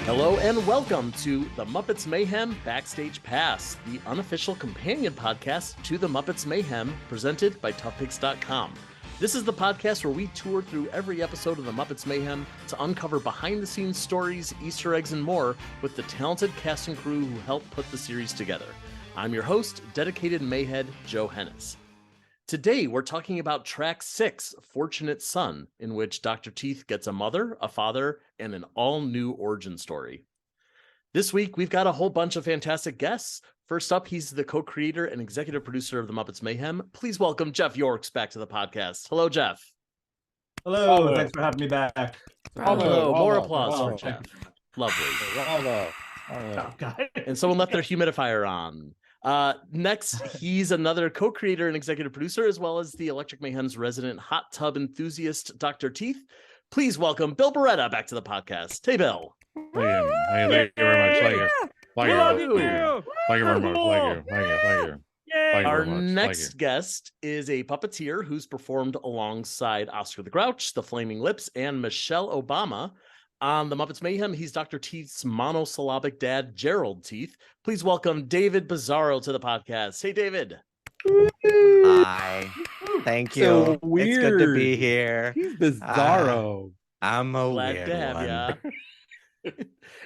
Hello and welcome to the Muppets Mayhem Backstage Pass, the unofficial companion podcast to the Muppets Mayhem, presented by toughpicks.com. This is the podcast where we tour through every episode of the Muppets Mayhem to uncover behind-the-scenes stories, Easter eggs, and more with the talented cast and crew who helped put the series together. I'm your host, dedicated Mayhead Joe Hennis. Today, we're talking about Track 6, Fortunate Son, in which Dr. Teeth gets a mother, a father, and an all-new origin story. This week, we've got a whole bunch of fantastic guests. First up, he's the co-creator and executive producer of the Muppets Mayhem. Please welcome Jeff Yorks back to the podcast. Hello, Jeff. Hello, thanks for having me back. Hello, more applause for Jeff. Lovely. And someone left their humidifier on. Next, he's another co-creator and executive producer, as well as the Electric Mayhem's resident hot tub enthusiast, Dr. Teeth. Please welcome Bill Barretta back to the podcast. Hey, Bill. Thank you very much. Thank you very much. Thank you. Our next guest is a puppeteer who's performed alongside Oscar the Grouch, the Flaming Lips, and Michelle Obama. On the Muppets Mayhem, he's Dr. Teeth's monosyllabic dad, Gerald Teeth. Please welcome David Bizzaro to the podcast. Hey, David. Hi. Thank you. So weird. It's good to be here. He's Bizzaro. I'm a Glad weird to have one. ya.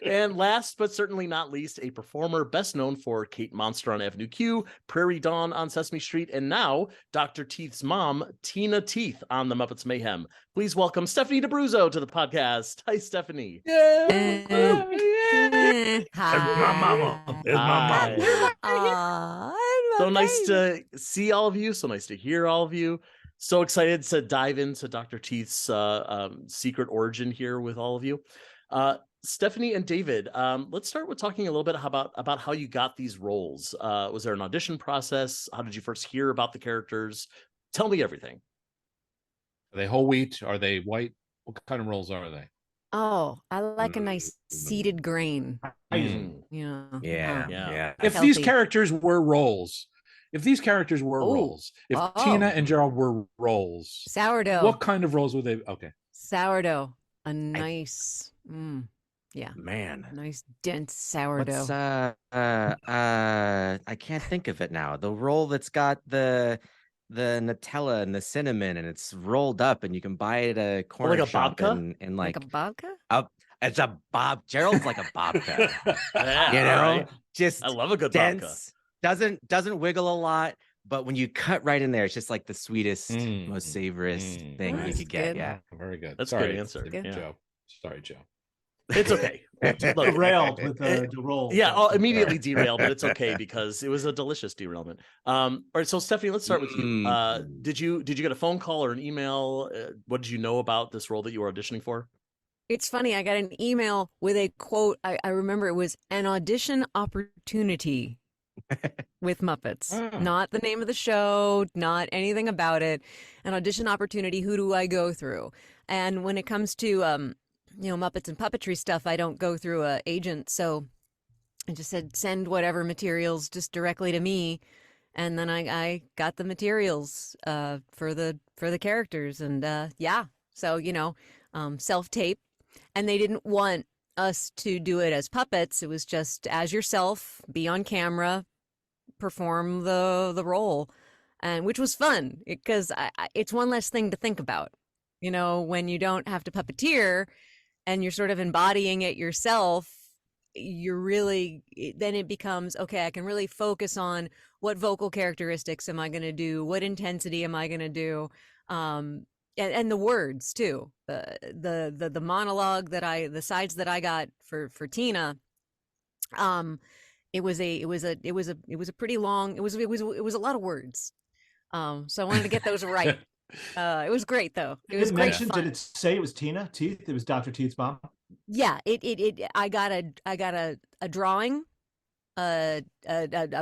And last but certainly not least, a performer best known for Kate Monster on Avenue Q, Prairie Dawn on Sesame Street, and now Dr. Teeth's mom, Tina Teeth, on the Muppets Mayhem. Please welcome Stephanie D'Abruzzo to the podcast. Hi, Stephanie. Hi. It's my mama. It's my mama. So nice to see all of you. So nice to hear all of you. So excited to dive into Dr. Teeth's secret origin here with all of you. Stephanie and David, let's start with talking a little bit about how you got these roles. Was there an audition process? How did you first hear about the characters? Tell me everything. Are they whole wheat? Are they white? What kind of rolls are they? Oh, I like a nice seeded grain. Mm. You know. Yeah. If Healthy. these characters were roles, if Tina and Gerald were roles, Sourdough. what kind of roles would they? Okay. Sourdough. A nice, Man. nice dense sourdough. What's I can't think of it now. The roll that's got the Nutella and the cinnamon and it's rolled up and you can buy it at a corner like a shop babka? and like a babka? it's a bob. Gerald's like a babka. Yeah, You know? all right. Just I love a good babka. dense, doesn't wiggle a lot, but when you cut right in there, it's just like the sweetest, most savorous thing you That's could get. good. Yeah. Very good. That's a good answer. Good. Yeah. Joe. Sorry, Joe. It's okay. Look, Derailed with the roll. yeah, I'll immediately derail, but it's okay because it was a delicious derailment. All right, so Stephanie, let's start with you. Did you get a phone call or an email? What did you know about this role that you were auditioning for? It's funny. I got an email with a quote. I remember it was an audition opportunity with Muppets. Oh. Not the name of the show, not anything about it. An audition opportunity. Who do I go through? And when it comes to Muppets and puppetry stuff, I don't go through a agent, so I just said send whatever materials just directly to me, and then I got the materials for the characters, and so self tape, and they didn't want us to do it as puppets. It was just as yourself, be on camera, perform the role, and which was fun because it's one less thing to think about, when you don't have to puppeteer. And you're sort of embodying it yourself, then it becomes, okay, I can really focus on what vocal characteristics am I going to do? What intensity am I going to do? And the words too, the monologue the sides that I got for Tina, it was a pretty long, it was a lot of words. So I wanted to get those right. It was great though. It was great fun. Did it say it was Tina Teeth? It was Dr. Teeth's mom. Yeah, I got a drawing, a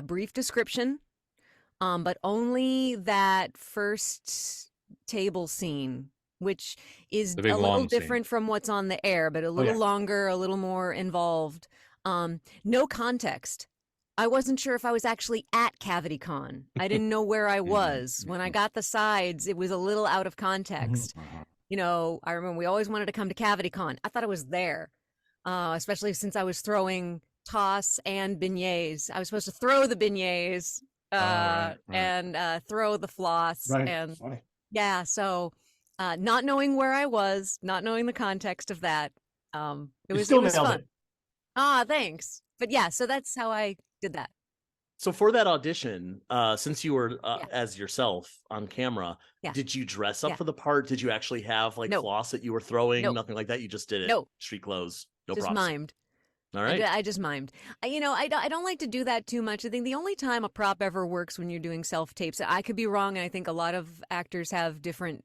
brief description, but only that first table scene, which is a little different from what's on the air, but a little longer, a little more involved. No context. I wasn't sure if I was actually at CavityCon. I didn't know where I was. When I got the sides, it was a little out of context. I remember we always wanted to come to CavityCon. I thought I was there. especially since I was throwing toss and beignets. I was supposed to throw the beignets and throw the floss. Right. And Funny. yeah, so not knowing where I was, not knowing the context of that, it was fun. Thanks. But yeah, so that's how I did that. So for that audition, since you were as yourself on camera, did you dress up for the part? Did you actually have like floss that you were throwing? Nothing like that. You just did it. Street clothes. No just props. Mimed. All right. I just mimed. I don't like to do that too much. I think the only time a prop ever works when you're doing self tapes. I could be wrong, and I think a lot of actors have different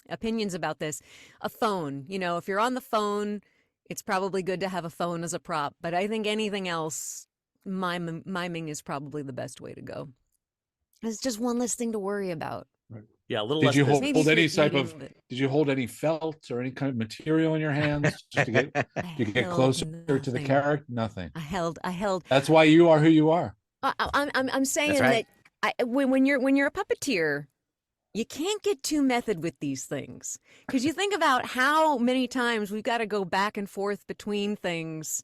opinions about this. A phone. If you're on the phone, it's probably good to have a phone as a prop. But I think anything else, miming is probably the best way to go. It's just one less thing to worry about. Right. Yeah, a little Did less. you hold any type of? Did you hold any felt or any kind of material in your hands just to get closer to the character? Nothing. I held. That's why you are who you are. I'm saying that when you're a puppeteer, you can't get too method with these things, because you think about how many times we've got to go back and forth between things.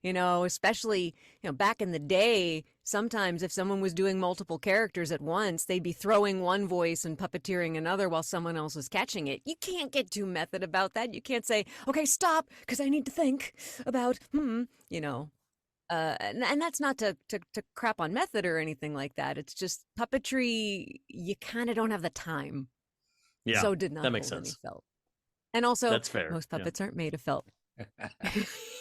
Especially, back in the day, sometimes if someone was doing multiple characters at once, they'd be throwing one voice and puppeteering another while someone else was catching it. You can't get too method about that. You can't say, okay, stop, because I need to think about, and that's not to crap on method or anything like that. It's just puppetry, you kind of don't have the time. Yeah, so did not that makes hold sense. any felt. And also, that's fair. Most puppets aren't made of felt.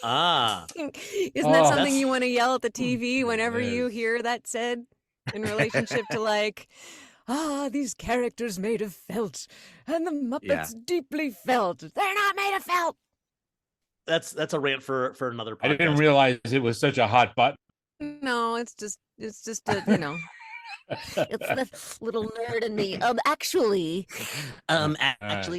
Isn't that something you want to yell at the TV whenever you hear that said in relationship to like, these characters made of felt and the Muppets deeply felt. They're not made of felt. That's a rant for another podcast. I didn't realize it was such a hot button. No, it's just a, it's the little nerd in me. Actually,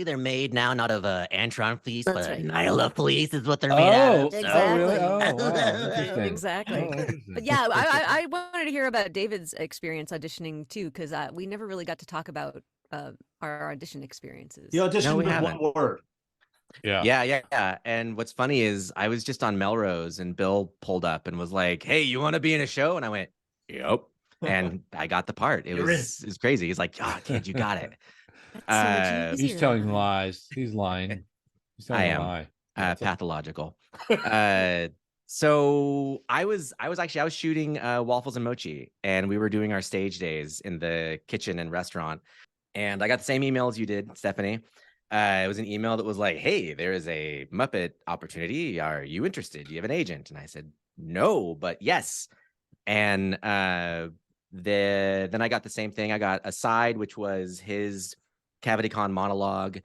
they're made now not of Antron fleece, but right. Nyla fleece is what they're made out of. Exactly. Oh, really? Oh, wow. Exactly. But yeah, I wanted to hear about David's experience auditioning too, because we never really got to talk about our audition experiences. The audition with one word. Yeah. And what's funny is I was just on Melrose and Bill pulled up and was like, "Hey, you want to be in a show?" And I went, "Yep." And I got the part. It was crazy. He's like, "Oh, kid, you got it." He's telling lies. He's lying. He's telling a lie. Pathological. So I was shooting Waffles and Mochi, and we were doing our stage days in the kitchen and restaurant. And I got the same email as you did, Stephanie. It was an email that was like, "Hey, there is a Muppet opportunity. Are you interested? Do you have an agent?" And I said, "No, but yes." And then I got the same thing. I got a side, which was his CavityCon monologue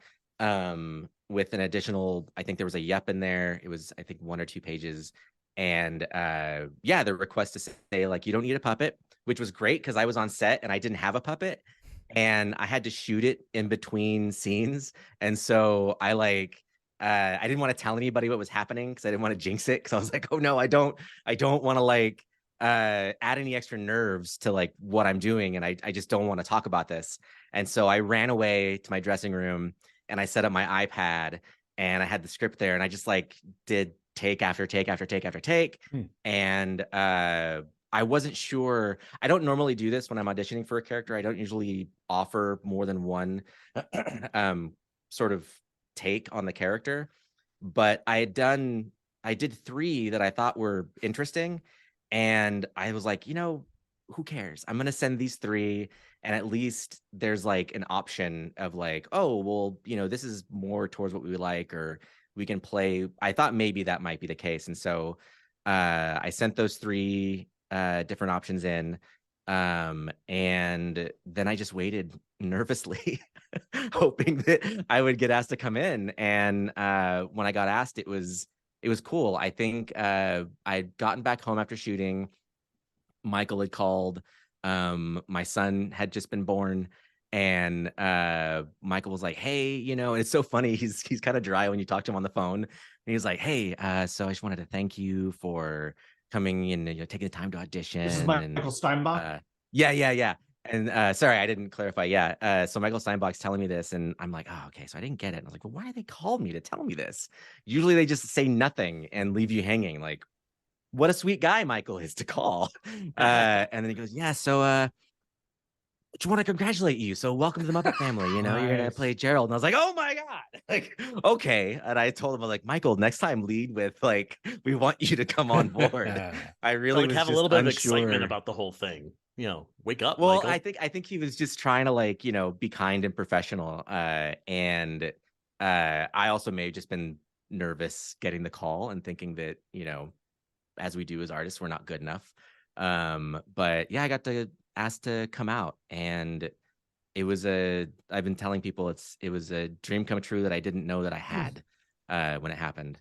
with an additional, I think there was a yep in there. It was, I think, 1 or 2 pages. And the request to say, like, you don't need a puppet, which was great because I was on set and I didn't have a puppet. And I had to shoot it in between scenes. And so I didn't want to tell anybody what was happening because I didn't want to jinx it. Because I was like, oh no, I don't want to add any extra nerves to like what I'm doing. And I just don't want to talk about this. And so I ran away to my dressing room and I set up my iPad and I had the script there and I just did take after take after take after take. And I wasn't sure. I don't normally do this when I'm auditioning for a character. I don't usually offer more than one sort of take on the character. But I did 3 that I thought were interesting. And I was like, who cares? I'm going to send these 3. And at least there's an option of oh, well, this is more towards what we would like, or we can play. I thought maybe that might be the case. And so I sent those 3 different options in. And then I just waited nervously, hoping that I would get asked to come in. And when I got asked, it was cool. I think I'd gotten back home after shooting. Michael had called. My son had just been born. And Michael was like, "Hey, and it's so funny. He's kind of dry when you talk to him on the phone. And he's like, "Hey, so I just wanted to thank you for coming and taking the time to audition." This is Michael Steinbach. Yeah. And sorry, I didn't clarify. Yeah. So Michael Steinbach's telling me this, and I'm like, oh, okay. So I didn't get it. And I was like, well, why did they call me to tell me this? Usually they just say nothing and leave you hanging. Like, what a sweet guy Michael is to call. And then he goes, yeah. So just want to congratulate you. So welcome to the Muppet family. You know, you're gonna play Gerald. And I was like, oh my God. Like, okay. And I told him, I was like, Michael, next time lead with like, we want you to come on board. I really have a little bit of excitement about the whole thing. You know, wake up. Well, Michael. I think he was just trying to like, you know, be kind and professional. And I also may have just been nervous getting the call and thinking that, you know, as we do as artists, we're not good enough. But yeah, I got to asked to come out, and it was I've been telling people it was a dream come true that I didn't know that I had when it happened.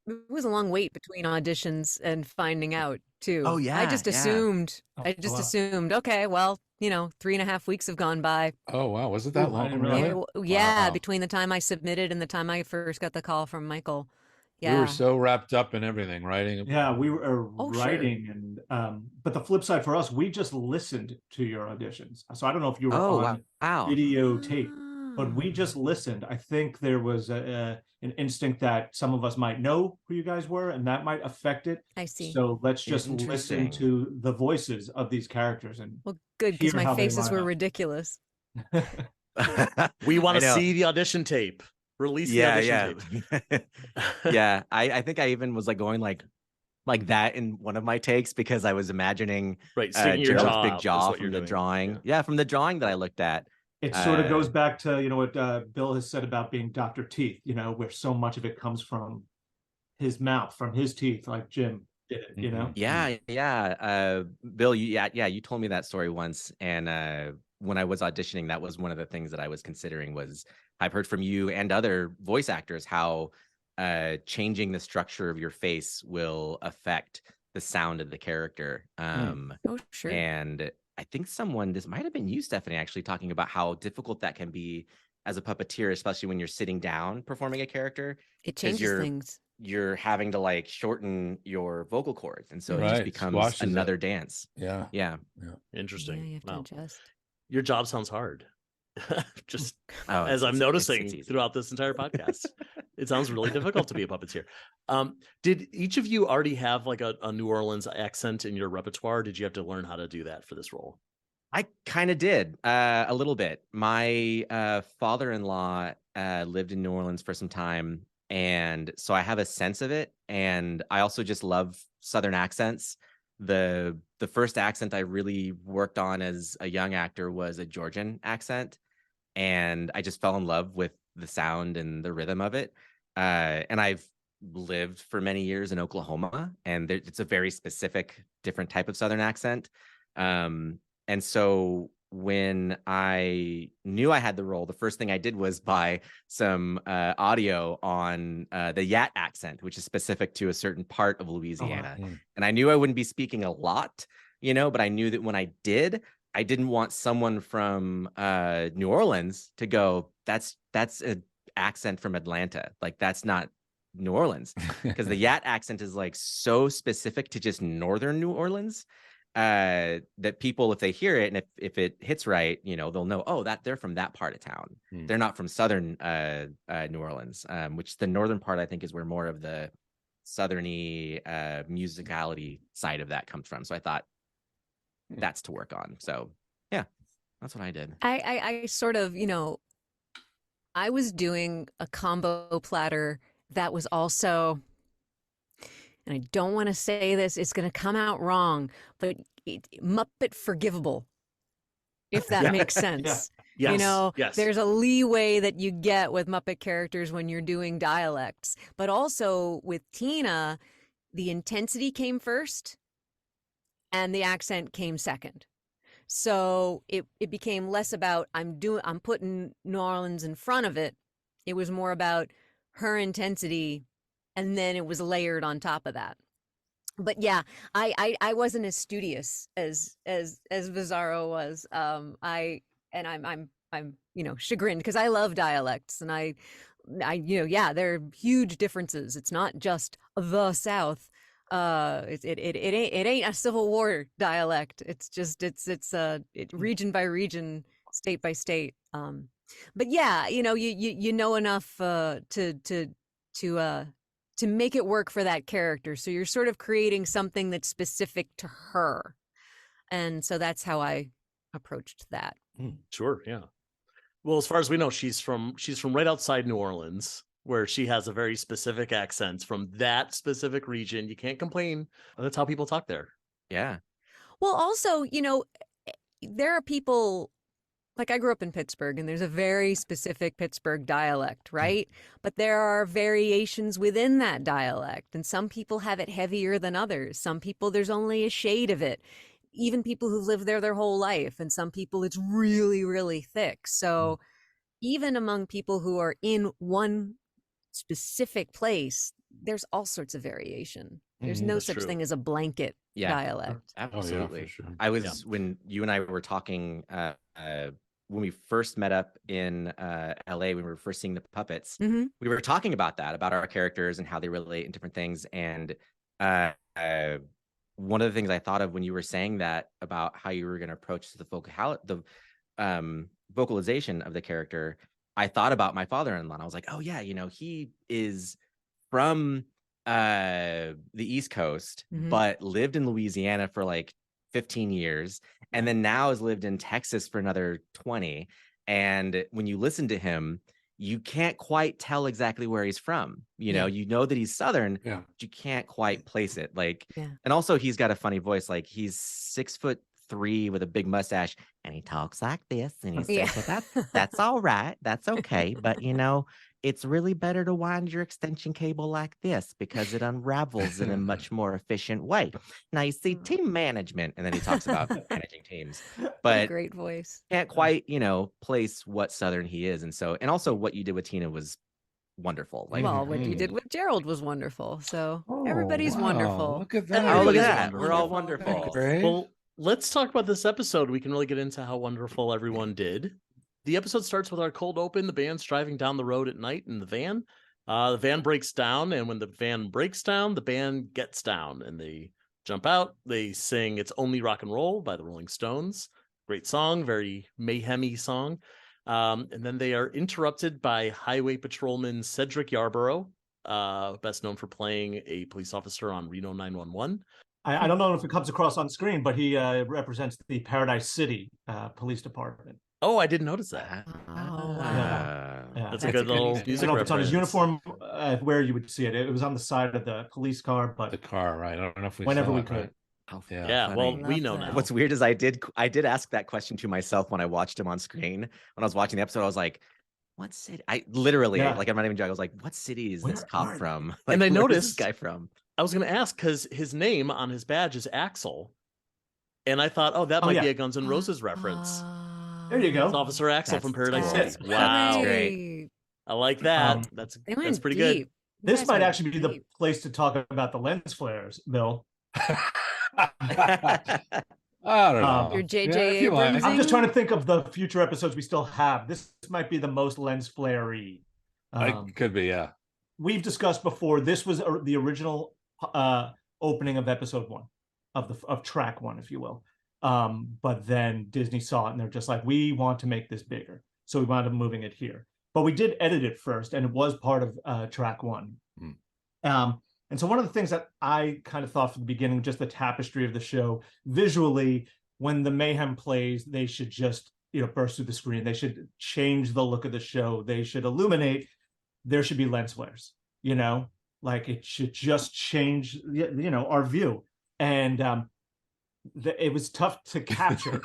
It was a long wait between auditions and finding out too. Oh yeah, I just assumed. Oh, I just wow. assumed. Okay, well, you know, 3.5 weeks have gone by. Oh wow, was it that Ooh, I long? didn't Really? realize. Yeah, Wow. between the time I submitted and the time I first got the call from Michael. Yeah. We were so wrapped up in everything, writing. Yeah, we were Oh, sure. writing, and but the flip side for us, we just listened to your auditions. So I don't know if you were Oh on wow. videotape, but Ah. we just listened. I think there was an instinct that some of us might know who you guys were, and that miit affect it. I see. So let's just listen Interesting. to the voices of these characters and Well, good, because hear my how they faces line were up. ridiculous. We want I to know. see the audition tape. Release the Yeah, audition yeah. tape. Yeah. I think I even was like going like that in one of my takes because I was imagining Right, sticking your Gerald's jaw big out is jaw what you're from the doing. drawing. Yeah. Yeah, from the drawing that I looked at. It sort of goes back to, you know, what Bill has said about being Dr. Teeth, you know, where so much of it comes from his mouth, from his teeth, like Jim did it, you know? Yeah, yeah. Bill, you told me that story once, and when I was auditioning, that was one of the things that I was considering. Was I've heard from you and other voice actors how changing the structure of your face will affect the sound of the character. Oh, sure. And I think this might have been you, Stephanie, actually talking about how difficult that can be as a puppeteer, especially when you're sitting down performing a character. It changes things. You're having to like shorten your vocal cords, and so it Right, just becomes squashes another it. dance. Yeah. Yeah. Interesting. Yeah, you have to Wow. adjust. Your job sounds hard. Just Oh, as I'm it's noticing easy. throughout this entire podcast, it sounds really difficult to be a puppeteer. Did each of you already have like a New Orleans accent in your repertoire? Or did you have to learn how to do that for this role? I kind of did a little bit. My father-in-law lived in New Orleans for some time, and so I have a sense of it. And I also just love Southern accents. The first accent I really worked on as a young actor was a Georgian accent, and I just fell in love with the sound and the rhythm of it. And I've lived for many years in Oklahoma, and it's a very specific, different type of Southern accent. And so when I knew I had the role, the first thing I did was buy some audio on the Yat accent, which is specific to a certain part of Louisiana. Oh, wow. And I knew I wouldn't be speaking a lot, you know, but I knew that when I did, I didn't want someone from New Orleans to go, that's an accent from Atlanta. Like, that's not New Orleans, because the Yat accent is like so specific to just northern New Orleans that people, if they hear it and if it hits right, you know, they'll know, oh, that they're from that part of town. They're not from southern New Orleans, which the northern part I think is where more of the southerny musicality side of that comes from. So I thought that's to work on. So yeah, that's what I did. I sort of, you know, I was doing a combo platter that was also, and I don't want to say this, it's going to come out wrong, but Muppet forgivable, if that makes sense. Yes. You know, yes. there's a leeway that you get with Muppet characters when you're doing dialects, but also with Tina, the intensity came first and the accent came second. So it became less about I'm putting New Orleans in front of it. It was more about her intensity, and then it was layered on top of that. But yeah, I wasn't as studious as Bizzaro was. I'm you know, chagrined because I love dialects, and I you know, yeah, there are huge differences. It's not just the South. It ain't a Civil War dialect. It's just it's region by region, state by state. But yeah, you know enough to make it work for that character. So you're sort of creating something that's specific to her, and so that's how I approached that. Sure, yeah. Well, as far as we know, she's from right outside New Orleans, where she has a very specific accent from that specific region. You can't complain. That's how people talk there. Yeah. Well, also, there are people, like I grew up in Pittsburgh, and there's a very specific Pittsburgh dialect, right? But there are variations within that dialect, and some people have it heavier than others. Some people, there's only a shade of it. Even people who've lived there their whole life, and some people it's really, really thick. So even among people who are in one specific place, there's all sorts of variation. There's no such thing as a blanket dialect. Absolutely. Oh, yeah, for sure. I was when you and I were talking when we first met up in LA, when we were first seeing the puppets, we were talking about that, about our characters and how they relate and different things. And one of the things I thought of when you were saying that about how you were going to approach the vocalization of the character, I thought about my father-in-law. And I was like, oh yeah, he is from the East Coast, but lived in Louisiana for like 15 years, and then now has lived in Texas for another 20. And when you listen to him, you can't quite tell exactly where he's from. You know that he's Southern, but you can't quite place it. And also he's got a funny voice. Like, he's 6'3" with a big mustache, and he talks like this, and he says, well, that's all right, that's okay, but it's really better to wind your extension cable like this because it unravels in a much more efficient way. Now you see, team management, and then he talks about managing teams, but great voice. Can't quite, place what Southern he is. And also what you did with Tina was wonderful. What you did with Gerald was wonderful. So everybody's wonderful. Look at that. Oh, look at that. We're all wonderful. Well, let's talk about this episode. We can really get into how wonderful everyone did. The episode starts with our cold open. The band's driving down the road at night in the van. The van breaks down, and when the van breaks down, the band gets down, and they jump out. They sing "It's Only Rock and Roll" by the Rolling Stones. Great song, very mayhem-y song. And then they are interrupted by Highway Patrolman Cedric Yarborough, best known for playing a police officer on Reno 911. I don't know if it comes across on screen, but he represents the Paradise City Police Department. Oh, I didn't notice that. That's a good little music reference. It's on his uniform, where you would see it. It was on the side of the police car, but the car, right? I don't know if we whenever saw we it, could. right? Oh, yeah. Well, we know now. What's weird is I did ask that question to myself when I watched him on screen. When I was watching the episode, I was like, what city? I literally, like, I'm not even joking. I was like, what city is this cop from? Like, and I noticed this guy from. I was going to ask because his name on his badge is Axel, and I thought, oh, that might be a Guns N' Roses reference. There you go. It's Officer Axel from Paradise City. Wow, that's great. I like that. That's pretty good. This might actually be the place to talk about the lens flares, Bill. I don't know. Your JJ Abrams. I'm just trying to think of the future episodes we still have. This might be the most lens flare-y. Could be, yeah. We've discussed before. This was the original opening of episode 1 of track 1, if you will. But then Disney saw it, and they're just like, we want to make this bigger, so we wound up moving it here. But we did edit it first, and it was part of track 1. And so one of the things that I kind of thought from the beginning, just the tapestry of the show, visually, when the Mayhem plays, they should just, burst through the screen. They should change the look of the show. They should illuminate. There should be lens flares, like it should just change, our view. And it was tough to capture,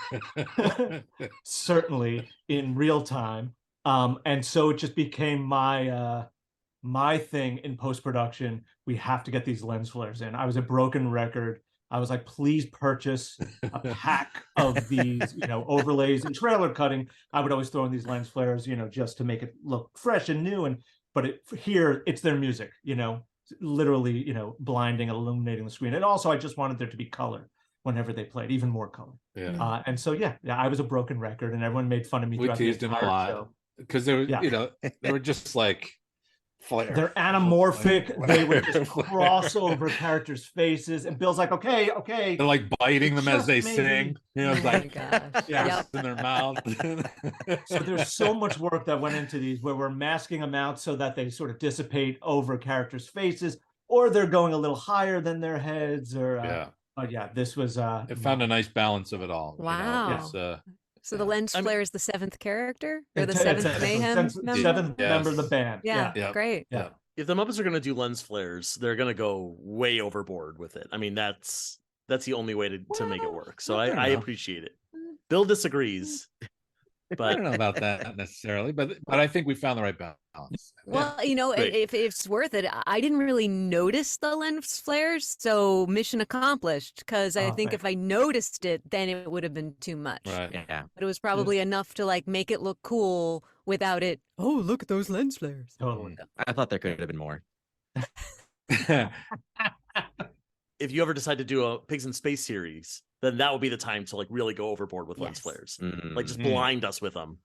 certainly in real time. And so it just became my thing in post-production. We have to get these lens flares in. I was a broken record. I was like, please purchase a pack of these, overlays and trailer cutting. I would always throw in these lens flares, just to make it look fresh and new. But here it's their music, literally, blinding, illuminating the screen. And also I just wanted there to be color whenever they played, even more color. Yeah. And so, I was a broken record, and everyone made fun of me. We teased him a lot because they were, they were just like Flare. They're anamorphic. They would just cross over characters' faces, and Bill's like, okay. They're like biting them as they Just sing. You know, it's Oh my like gosh. Yeah. in their mouth. So there's so much work that went into these where we're masking them out so that they sort of dissipate over characters' faces, or they're going a little higher than their heads, or Yeah. but yeah, this was It found a nice balance of it all. Wow. You know? It's, So the lens flare is the seventh character or the It's seventh Mayhem member? seventh Yes. member of the band. Yeah, Yeah. great. Yeah. If the Muppets are going to do lens flares, they're going to go way overboard with it. I mean, that's the only way to make it work. So I don't I know. appreciate it. Bill disagrees, I but don't know about that necessarily, but I think we found the right balance. Well, you know, Great. if it's worth it, I didn't really notice the lens flares, so mission accomplished. Because I Oh, think thanks. if I noticed it, then it would have been too much. Right. Yeah. But it was probably enough to like make it look cool without it. Oh, look at those lens flares. Totally. I thought there could have been more. if you ever decide to do a Pigs in Space series, then that would be the time to like really go overboard with lens Yes. flares. Mm. Like just Mm. blind us with them.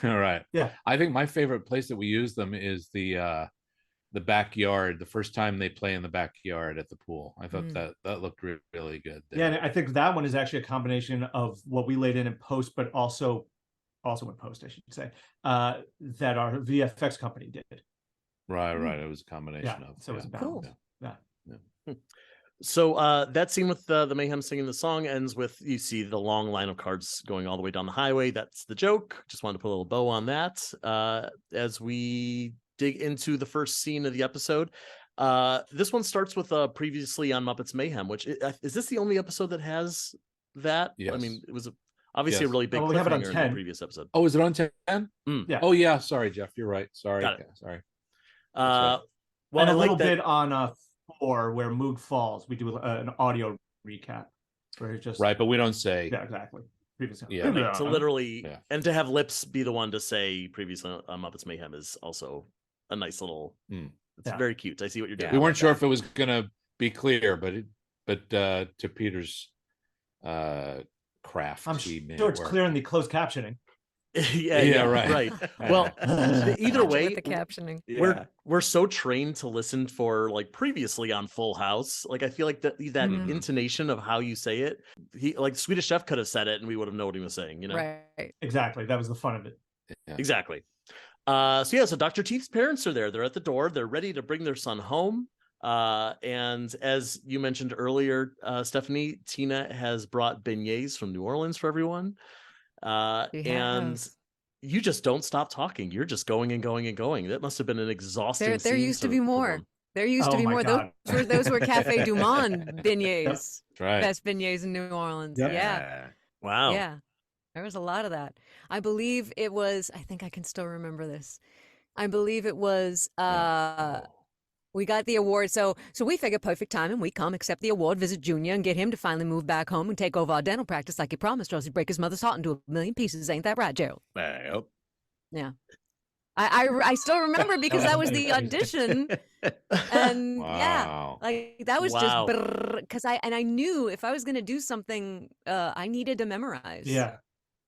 All right. Yeah. I think my favorite place that we use them is the backyard. The first time they play in the backyard at the pool, I thought that looked really good. Yeah, and I think that one is actually a combination of what we laid in post, but also in post, I should say, that our VFX company did. Right. It was a combination Yeah, of. so it's a Cool. balance. Yeah. So that scene with the Mayhem singing the song ends with, you see the long line of cars going all the way down the highway. That's the joke. Just wanted to put a little bow on that. As we dig into the first scene of the episode, this one starts with previously on Muppets Mayhem, which is this the only episode that has that? I Yes. mean, it was obviously a Yes. really big Oh, we have it on cliffhanger in 10. the previous episode. Oh, is it on 10? Yeah. Oh, yeah. Sorry, Jeff. You're right. Sorry. Got it. Sorry. Well, And I a like little that- bit on 4 where Moog falls. We do an audio recap where it's just Right, but we don't say. Yeah, exactly. Previously. Yeah. Right, so literally, Yeah. and to have Lips be the one to say previously on Muppets Mayhem is also a nice little. It's Yeah. very cute. I see what you're doing. We I weren't like sure that. if it was gonna be clear, but to Peter's craft, I'm he made sure it it's work. clear in the closed captioning. yeah, right. Well, either With way, the captioning. we're so trained to listen for like previously on Full House. Like I feel like that Mhm. intonation of how you say it, he like Swedish Chef could have said it and we would have known what he was saying. You know, Right. Exactly. That was the fun of it. Yeah. exactly. So Dr. Teeth's parents are there. They're at the door. They're ready to bring their son home. And as you mentioned earlier, Stephanie, Tina has brought beignets from New Orleans for everyone. She And has. you just don't stop talking. You're just going and going and going. That must have been an exhausting. There scene used to be more. perform. There used to Oh be my more. God. Those were Cafe Du Monde beignets. That's right. Best beignets in New Orleans. Yep. Yeah. Wow. Yeah. There was a lot of that. I believe it was, I think I can still remember this. I believe it was we got the award. So we figure perfect timing. We come, accept the award, visit Junior, and get him to finally move back home and take over our dental practice like he promised, or else he'd break his mother's heart into a million pieces. Ain't that right, Gerald? Yep. Yeah. I still remember because that was the audition. And yeah. Wow. Like that was Wow. just because I knew if I was going to do something, I needed to memorize. Yeah.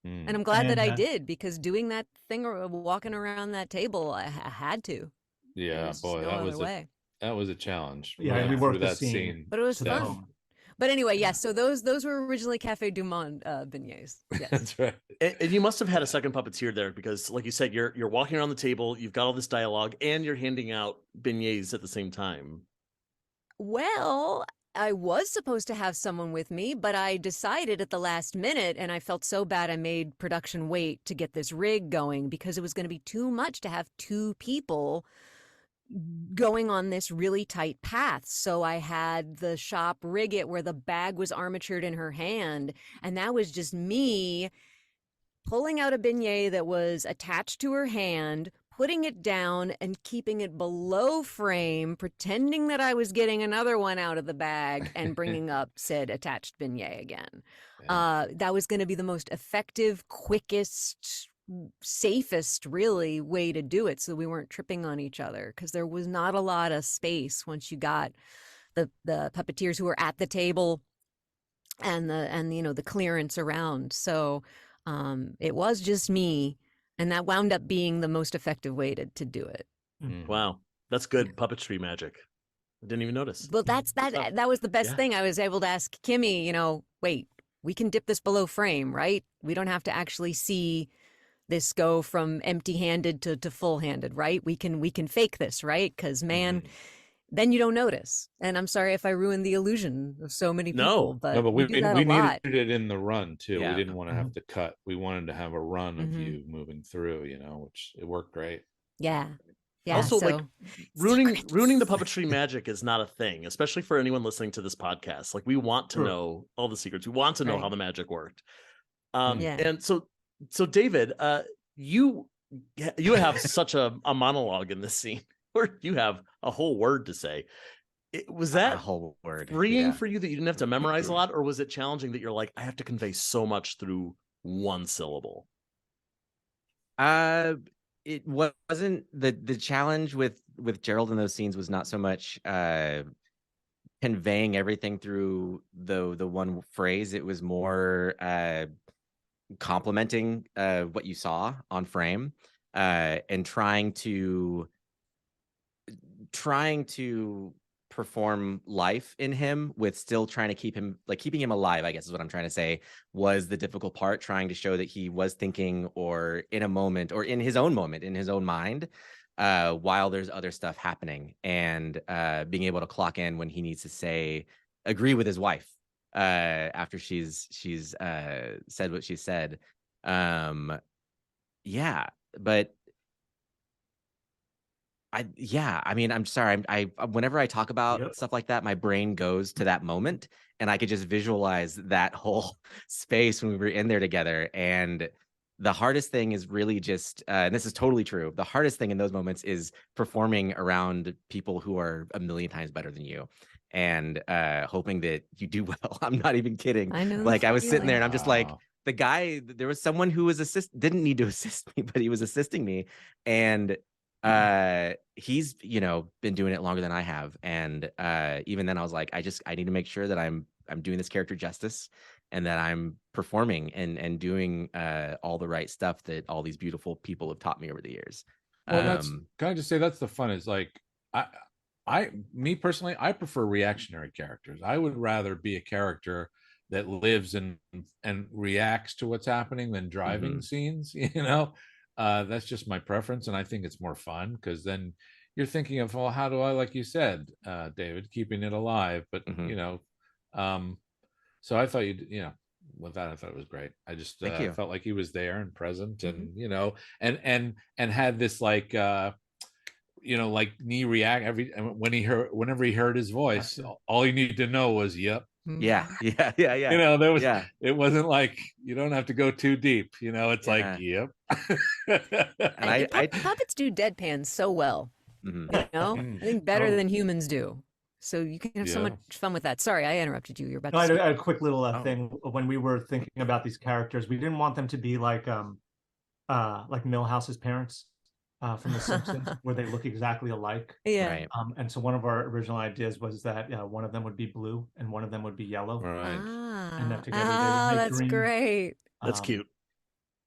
And I'm glad that I And, did, because doing that thing or walking around that table, I had to. There Yeah, was boy, no that other was way. that was a challenge. Yeah, and we through worked the that scene. But it was to fun. them. But anyway, yes. So those were originally Cafe Du Monde beignets. Yes. That's right. And you must have had a second puppeteer there because, like you said, you're walking around the table, you've got all this dialogue, and you're handing out beignets at the same time. Well, I was supposed to have someone with me, but I decided at the last minute, and I felt so bad I made production wait to get this rig going because it was going to be too much to have 2 people going on this really tight path. So I had the shop rig it where the bag was armatured in her hand, and that was just me pulling out a beignet that was attached to her hand, putting it down and keeping it below frame, pretending that I was getting another one out of the bag and bringing up said attached beignet again. Yeah. That was going to be the most effective, quickest, safest, really, way to do it, so we weren't tripping on each other, because there was not a lot of space once you got the puppeteers who were at the table and the clearance around. So it was just me. And that wound up being the most effective way to do it. Wow, that's good puppetry magic. I didn't even notice. Well, that was the best thing. I was able to ask Kimmy, wait, we can dip this below frame, right? We don't have to actually see this go from empty-handed to full-handed, right? We can fake this, right? Because man, then you don't notice. And I'm sorry if I ruined the illusion of so many people, but we do that we a lot. needed it in the run too. Yeah. We didn't want to have to cut. We wanted to have a run of you moving through, which it worked great. Yeah. Yeah, also, like ruining the secrets. puppetry magic is not a thing, especially for anyone listening to this podcast. Like we want to know all the secrets. We want to know how the magic worked. And so David, you have such a monologue in this scene where you have a whole word to say. Was that a whole word freeing for you that you didn't have to memorize a lot, or was it challenging that you're like, I have to convey so much through one syllable? It wasn't the challenge with Gerald in those scenes was not so much conveying everything through the one phrase. It was more complimenting what you saw on frame and trying to perform life in him with still trying to keeping him alive, I guess is what I'm trying to say, was the difficult part, trying to show that he was thinking or in a moment or in his own moment, in his own mind, while there's other stuff happening, and being able to clock in when he needs to agree with his wife after she's said what she said. But I mean, I'm sorry. I whenever I talk about stuff like that, my brain goes to that moment, and I could just visualize that whole space when we were in there together. And the hardest thing is really just, and this is totally true, the hardest thing in those moments is performing around people who are a million times better than you, and hoping that you do well. I'm not even kidding. I know. Like I was sitting there, and I'm just like, the guy. There was someone who was didn't need to assist me, but he was assisting me, and he's been doing it longer than I have, and even then I was like, I need to make sure that I'm doing this character justice, and that I'm performing and doing all the right stuff that all these beautiful people have taught me over the years. Well, can I just say that's the fun, is like me personally, I prefer reactionary characters. I would rather be a character that lives and reacts to what's happening than driving scenes, that's just my preference, and I think it's more fun because then you're thinking of, well, how do I, like you said, David, keeping it alive, but so I thought with that, I thought it was great. I just felt like he was there and present, and and had this like like knee react whenever he heard his voice. All you need to know was yep. Yeah. There was it wasn't like you don't have to go too deep, it's like yep. And puppets do deadpan so well. I think better than humans do. So you can have so much fun with that. Sorry, I interrupted you. You're about to I had a quick little thing. When we were thinking about these characters, we didn't want them to be like Milhouse's parents from The Simpsons, where they look exactly alike. Yeah. Right. And so one of our original ideas was that one of them would be blue and one of them would be yellow. Right. And that together they would make that's green. Great. That's cute.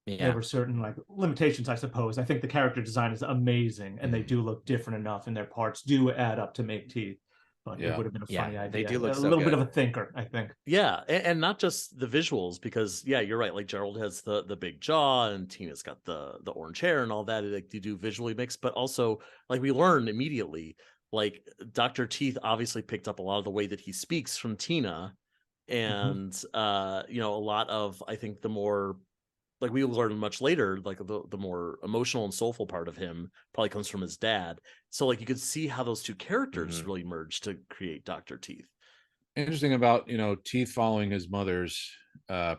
There were certain limitations, I suppose. I think the character design is amazing, and they do look different enough, and their parts do add up to make Teeth. But it would have been a funny idea. They do look a little bit of a thinker, I think. Yeah, and not just the visuals, because you're right. Like Gerald has the big jaw, and Tina's got the orange hair and all that. Like they do visually mix, but also like we learn immediately, like Dr. Teeth obviously picked up a lot of the way that he speaks from Tina, and a lot of, I think, the more, like we learn much later, like the more emotional and soulful part of him probably comes from his dad. So like you could see how those two characters really merged to create Dr. Teeth. Interesting about Teeth following his mother's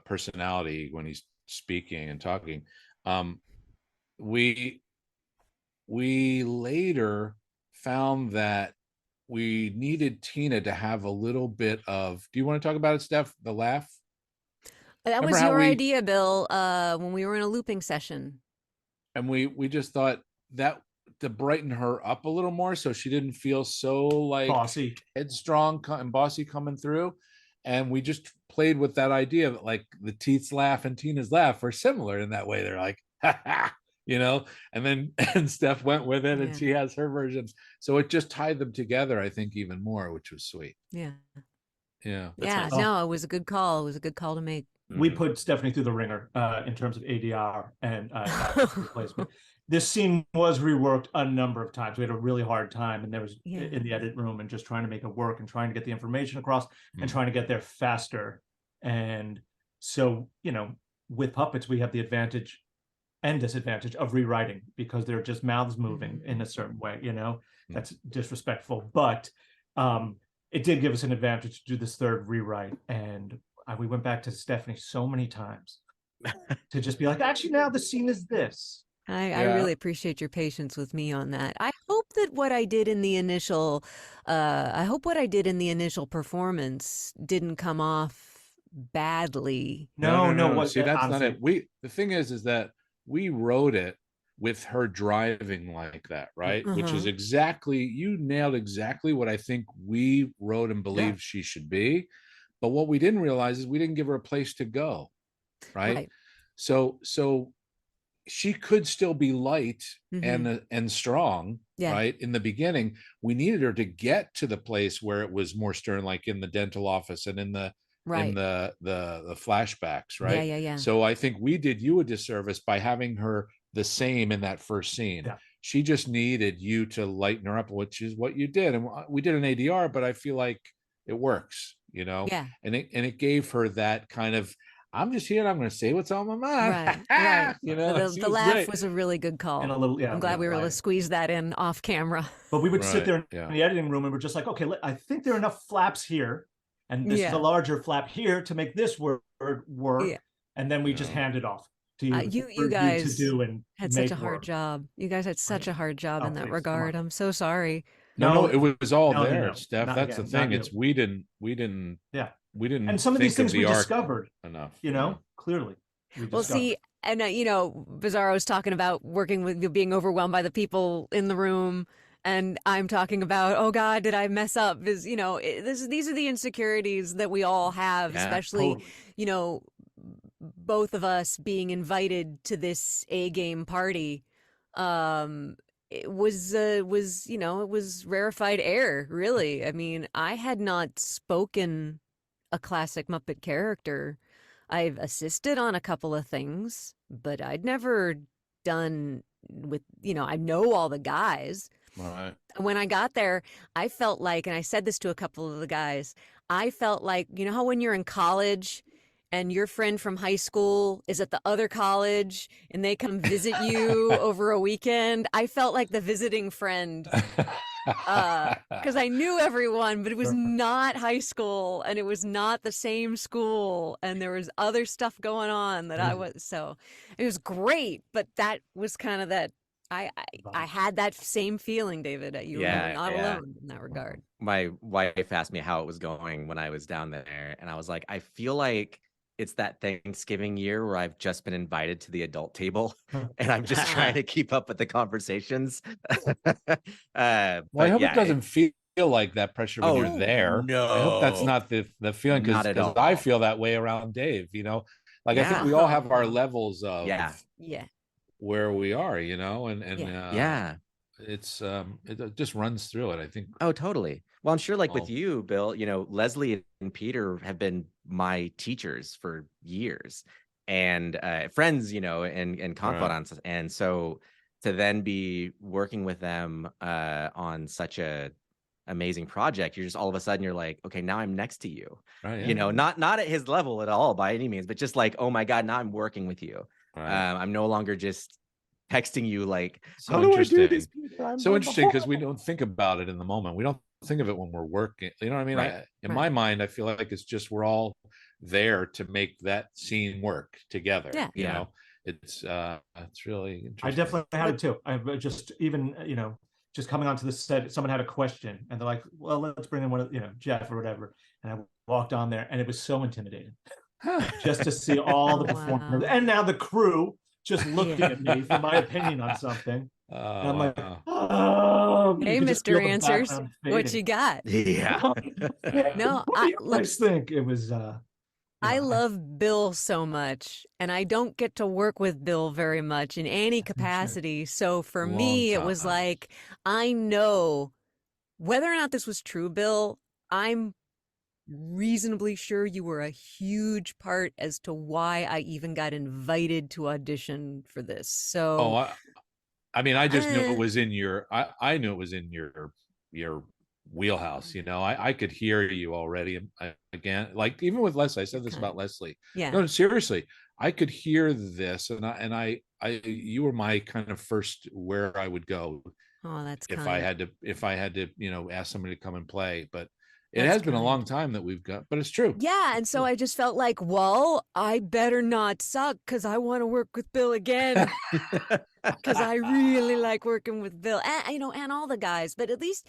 personality when he's speaking and talking. We later found that we needed Tina to have a little bit of. Do you want to talk about it, Steph? The laugh. That was your idea, Bill, when we were in a looping session. And we just thought that to brighten her up a little more, so she didn't feel so like bossy, headstrong and bossy coming through. And we just played with that idea that like the Teeth's laugh and Tina's laugh are similar in that way. They're like, ha ha, you know, and then and Steph went with it, and she has her versions. So it just tied them together, I think, even more, which was sweet. Yeah. Yeah. Yeah. nice. No, it was a good call. It was a good call to make. We put Stephanie through the ringer in terms of ADR and replacement. This scene was reworked a number of times. We had a really hard time, and there was in the edit room and just trying to make it work and trying to get the information across and trying to get there faster. And so, you know, with puppets, we have the advantage and disadvantage of rewriting because they're just mouths moving in a certain way, you know, that's disrespectful. But it did give us an advantage to do this third rewrite. And we went back to Stephanie so many times to just be like, actually, now the scene is this. I really appreciate your patience with me on that. I hope that what I did in the initial, performance didn't come off badly. No. See, that's not it. The thing is that we wrote it with her driving like that, right? Which is you nailed exactly what I think we wrote and believed she should be. But what we didn't realize is we didn't give her a place to go, right? So she could still be light and strong, right? In the beginning, we needed her to get to the place where it was more stern, like in the dental office and in the flashbacks, right? Yeah. So I think we did you a disservice by having her the same in that first scene. She just needed you to lighten her up, which is what you did. And we did an ADR, but I feel like it works, you know? And it gave her that kind of, I'm just here and I'm going to say what's on my mind. Right. You know, the laugh was a really good call. And a little, I'm glad we were able to squeeze that in off camera. But we would sit there in the editing room and we're just like, okay, I think there are enough flaps here. And this is a larger flap here to make this word work. And then we just hand it off to you. You guys to do and had such a hard job. You guys had such a hard job in that regard. I'm so sorry. No, it was all there, Steph. That's the thing. It's we didn't. And some of these things we discovered enough, you know, clearly. Well, see, and you know, Bizzaro's talking about working with being overwhelmed by the people in the room. And I'm talking about, oh God, did I mess up? Because, you know, these are the insecurities that we all have, especially, you know, both of us being invited to this A-game party. It was rarefied air, really. I mean, I had not spoken a classic Muppet character. I've assisted on a couple of things, but I'd never done with, you know, I know all the guys. Right. When I got there, I felt like, and I said this to a couple of the guys, I felt like, you know how when you're in college and your friend from high school is at the other college and they come visit you over a weekend? I felt like the visiting friend because I knew everyone, but it was not high school and it was not the same school and there was other stuff going on that so it was great, but that was kind of that. I had that same feeling, David, that you were not alone in that regard. My wife asked me how it was going when I was down there, and I was like, I feel like it's that Thanksgiving year where I've just been invited to the adult table, and I'm just trying to keep up with the conversations. I hope it doesn't feel like that pressure when you're there. No, I hope that's not the feeling, because I feel that way around Dave. You know, like I think we all have our levels of where we are, you know, and it's it just runs through it, I think. Oh, totally. Well, I'm sure like with you, Bill, you know, Leslie and Peter have been my teachers for years and friends, you know, and confidants. Right. And so to then be working with them on such a amazing project, you're just all of a sudden you're like, okay, now I'm next to you, right? You know, not at his level at all by any means, but just like, oh my God, now I'm working with you. Right. I'm no longer just texting you like, so interesting. So interesting because we don't think about it in the moment. We don't think of it when we're working. You know what I mean? Right. In my mind, I feel like it's just we're all there to make that scene work together. Yeah. You know, it's really interesting. I definitely had it too. I just even, you know, just coming onto the set, someone had a question and they're like, well, let's bring in one of, you know, Jeff or whatever. And I walked on there and it was so intimidating. Just to see all the performers and now the crew just looking at me for my opinion on something. And I'm like, hey, Mr. Answers, what you got? Yeah. No, I think it was I love Bill so much, and I don't get to work with Bill very much in any capacity. So for me, it was like, I know whether or not this was true, Bill, I'm reasonably sure you were a huge part as to why I even got invited to audition for this. So, I mean, I just knew it was in your. I knew it was in your wheelhouse. You know, I could hear you already. Again, like even with Leslie, I said this about Leslie. Yeah. No, seriously, I could hear this, and I you were my kind of first where I would go. Oh, that's if kind. I had to, you know, ask somebody to come and play, but. It has been a long time that we've got, but it's true. Yeah, and so I just felt like, well, I better not suck because I want to work with Bill again. Because I really like working with Bill, and and all the guys. But at least,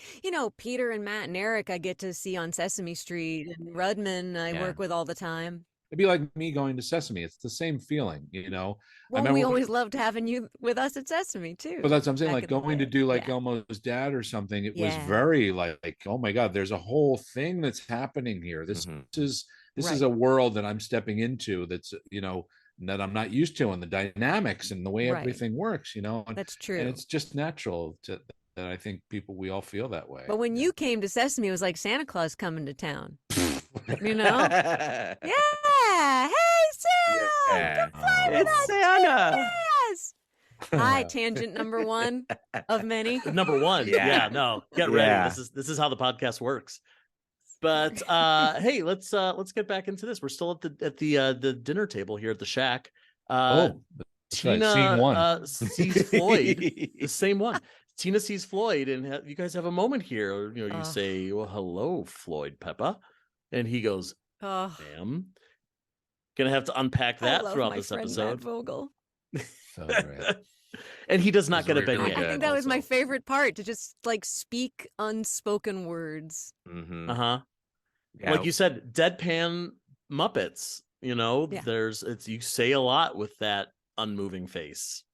Peter and Matt and Eric, I get to see on Sesame Street, and Rudman, I work with all the time. It'd be like me going to Sesame. It's the same feeling, you know. Well, we always loved having you with us at Sesame too. But that's what I'm saying. Like going to do like Elmo's Dad or something. It was very like, oh my God, there's a whole thing that's happening here. This is a world that I'm stepping into. That's that I'm not used to, and the dynamics and the way everything works. And, that's true. And it's just natural that I think we all feel that way. But when you came to Sesame, it was like Santa Claus coming to town. Yeah. Hey, Santa! Come fly with us! Santa! Yes! Hi, tangent number one of many. Number one. Yeah, no. Get ready. This is how the podcast works. But hey, let's get back into this. We're still at the dinner table here at the Shack. Tina Scene one. Sees Floyd, the same one. Tina sees Floyd, and you guys have a moment here. You say, "Well, hello, Floyd Peppa," and he goes, "Ma'am." Gonna have to unpack that throughout this episode. Matt Vogel. So great. And he does not get a beignet. I think that was my favorite part, to just like speak unspoken words. Yeah. Like you said, deadpan Muppets. You say a lot with that unmoving face.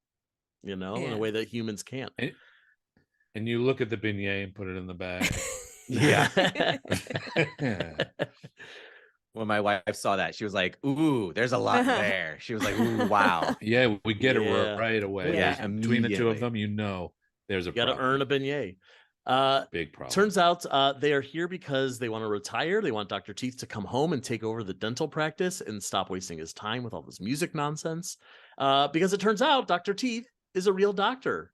In a way that humans can't. And you look at the beignet and put it in the bag. Yeah. When my wife saw that, she was like, "Ooh, there's a lot there." She was like, "Ooh, wow." Yeah, we get it right away. Yeah, between the two of them, there's a. You got to earn a beignet. Big problem. Turns out they are here because they want to retire. They want Dr. Teeth to come home and take over the dental practice and stop wasting his time with all this music nonsense. Because it turns out Dr. Teeth is a real doctor.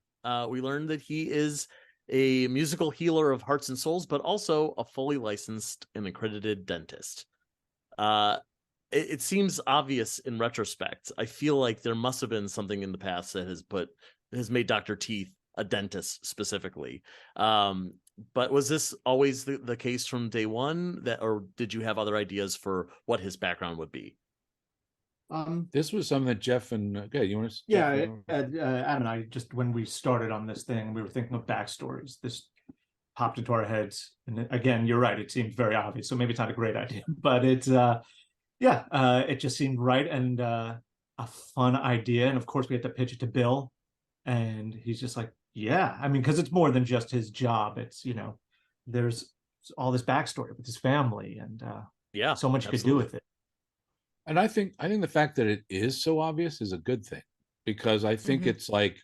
We learned that he is a musical healer of hearts and souls, but also a fully licensed and accredited dentist. It seems obvious in retrospect. I feel like there must have been something in the past that has made Dr. Teeth a dentist specifically. But was this always the case from day one, or did you have other ideas for what his background would be? This was something that Jeff and you want to? Adam and I, just when we started on this thing, we were thinking of backstories. This popped into our heads, and again, you're right. It seems very obvious, so maybe it's not a great idea, but it's it just seemed right and a fun idea. And of course, we had to pitch it to Bill, and he's just like, "Yeah, I mean, because it's more than just his job. It's there's all this backstory with his family, and so much you could do with it." And I think the fact that it is so obvious is a good thing, because I think it's like,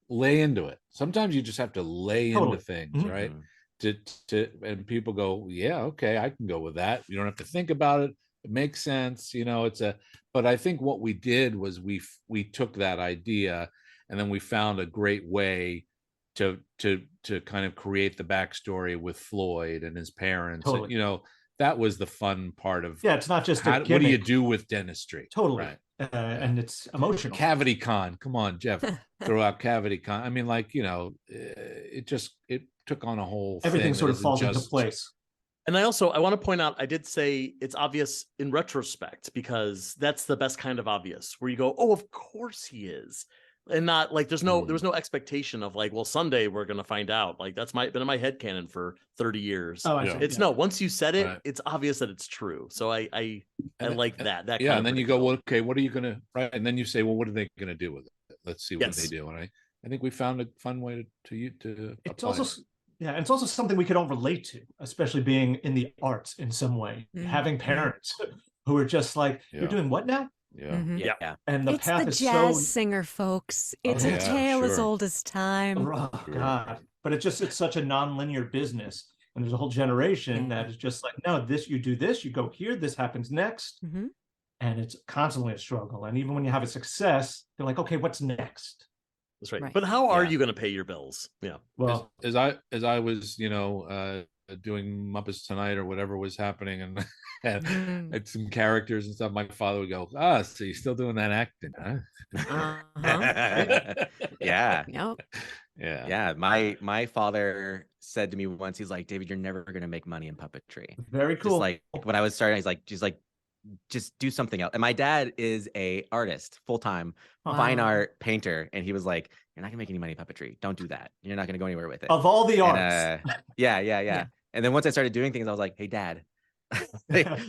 lay into it. Sometimes you just have to lay into things, right? And people go, yeah, okay, I can go with that. You don't have to think about it. It makes sense. But I think what we did was we took that idea, and then we found a great way to kind of create the backstory with Floyd and his parents. Totally. And, that was the fun part of it's not just what do you do with dentistry? Totally. Right. And it's emotional. Cavity Con, come on, Jeff, throw out Cavity Con. I mean, it took on a whole everything thing sort of falls into place. And I want to point out, I did say it's obvious in retrospect, because that's the best kind of obvious, where you go, oh, of course he is. And not like there was no expectation of like, well, someday we're gonna find out. Like that's been in my headcanon for 30 years. Oh, no, once you said it, it's obvious that it's true. So I like that. That and then you go, well, okay, what are you gonna and then you say, well, what are they gonna do with it? Let's see what they do. And I think we found a fun way to it's also Yeah, and it's also something we can all relate to, especially being in the arts in some way. Having parents who are just like, "You're doing what now?" Yeah. And the It's path the is jazz so singer, folks. It's a tale as old as time. oh God. But it's such a non-linear business. And there's a whole generation that is just like, no, you do this, you go here, this happens next. And it's constantly a struggle. And even when you have a success, they're like, okay, what's next? That's right. But how are you going to pay your bills? Yeah. Well, as I was, doing Muppets Tonight or whatever was happening, and had some characters and stuff, my father would go, so you're still doing that acting, huh? Yeah. Yep. Yeah. My father said to me once, he's like, David, you're never gonna make money in puppetry. Very cool. Just like when I was starting, he's like, just do something else. And my dad is a artist, full-time fine art painter, and he was like, you're not gonna make any money in puppetry. Don't do that. You're not gonna go anywhere with it. Of all the arts. Yeah. And then once I started doing things, I was like, hey, Dad,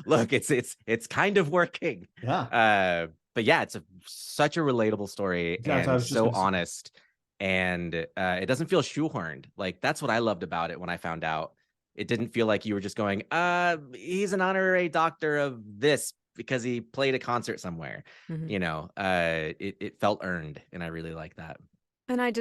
look, it's kind of working. Yeah. But yeah, it's such a relatable story and so honest. And it doesn't feel shoehorned. Like, that's what I loved about it when I found out. It didn't feel like you were just going, he's an honorary doctor of this because he played a concert somewhere. It felt earned, and I really like that. And I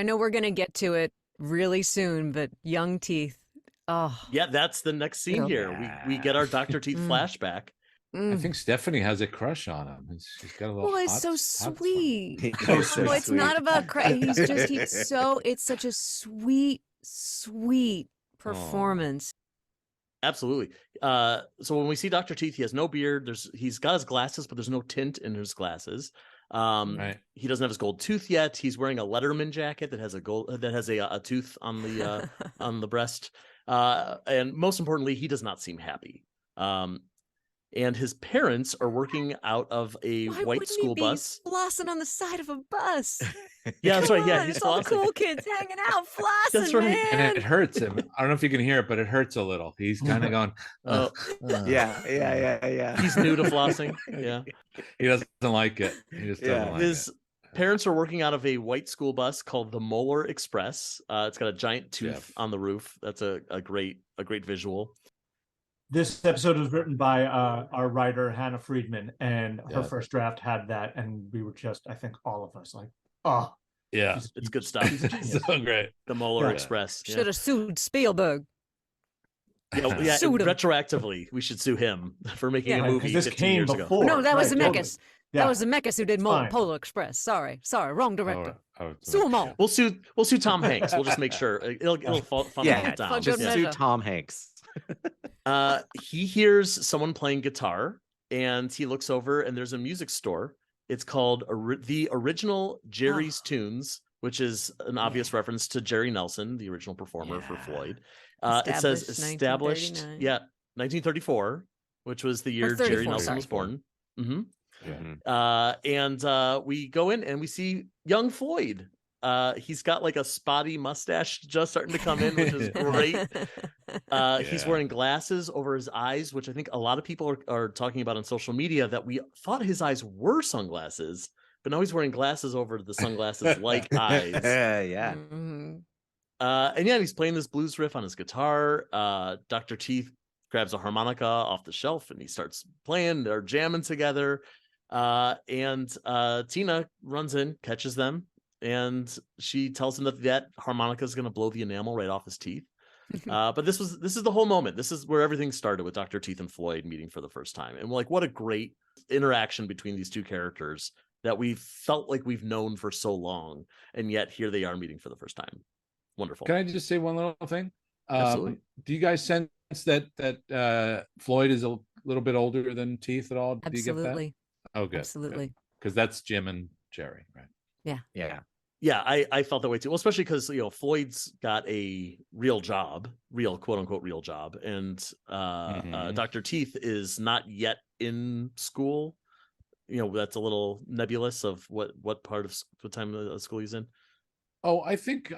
know we're gonna get to it really soon, but young Teeth. Oh yeah, that's the next scene here. We get our Dr. Teeth flashback. I think Stephanie has a crush on him. She's got a little. Well, it's so sweet. So it's sweet. not about it's such a sweet performance. Absolutely. So when we see Dr. Teeth, he has no beard. He's got his glasses, but there's no tint in his glasses. He doesn't have his gold tooth yet. He's wearing a Letterman jacket that has a tooth on the on the breast. And most importantly, he does not seem happy. And his parents are working out of a white school bus. Flossing on the side of a bus. Yeah, that's right. Yeah, he's it's all the cool kids hanging out, flossing. That's right. Man. And it hurts him. I don't know if you can hear it, but it hurts a little. He's kind of going, Yeah. He's new to flossing. Yeah. He doesn't like it. He just doesn't like his parents are working out of a white school bus called the Molar Express. It's got a giant tooth on the roof. That's a great visual. This episode was written by our writer, Hannah Friedman, and her first draft had that. And we were just, I think all of us like, oh. Yeah. It's good stuff. So great. The Molar Express. Should have sued Spielberg. Yeah, retroactively, we should sue him for making a movie 15 years ago. No, that was Zemeckis. That was Zemeckis who did Polar Express. Sorry, wrong director. Sue them all. We'll sue Tom Hanks. We'll just make sure it'll fall down. Just sue Tom Hanks. He hears someone playing guitar, and he looks over, and there's a music store. It's called The Original Jerry's Tunes, which is an obvious reference to Jerry Nelson, the original performer for Floyd. It says established, 1934, which was the year Jerry Nelson was born. And we go in and we see young Floyd. He's got like a spotty mustache just starting to come in, which is great. He's wearing glasses over his eyes, which I think a lot of people are talking about on social media, that we thought his eyes were sunglasses, but now he's wearing glasses over the sunglasses like eyes. And he's playing this blues riff on his guitar. Dr. Teeth grabs a harmonica off the shelf and he starts playing. They're jamming together. And Tina runs in, catches them, and she tells him that harmonica is going to blow the enamel right off his teeth. But this is the whole moment. This is where everything started, with Dr. Teeth and Floyd meeting for the first time. And what a great interaction between these two characters that we felt like we've known for so long, and yet here they are meeting for the first time. Wonderful. Can I just say one little thing? Absolutely. Do you guys sense that Floyd is a little bit older than Teeth at all? Do you get that? Oh, good. Absolutely. Because that's Jim and Jerry, right? Yeah, I felt that way too. Well, especially because Floyd's got a real job, quote unquote real job, and Dr. Teeth is not yet in school. That's a little nebulous of what time of school he's in. Oh, I think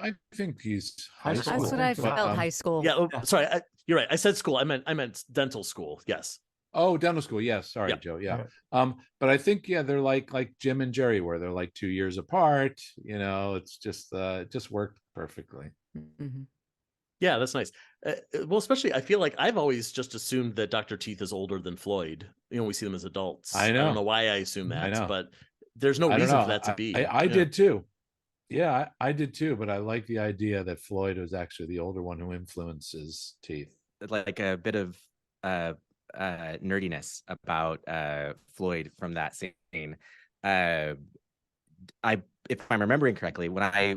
he's high school. That's what I felt. High school. Yeah. Sorry, you're right. I said school. I meant dental school. Yes. Oh, dental school. Yes. Sorry, Joe. Yeah. But I think they're like Jim and Jerry, where they're like 2 years apart. It's just it just worked perfectly. Mm-hmm. Yeah, that's nice. Well, especially I feel like I've always just assumed that Dr. Teeth is older than Floyd. You know, we see them as adults. I don't know know. why I assume I that, know. but there's no I don't reason know. for that to be. I Yeah. did too. Yeah, I did too. But I like the idea that Floyd was actually the older one who influences Teeth. Like a bit of nerdiness about Floyd from that scene. If I'm remembering correctly, when I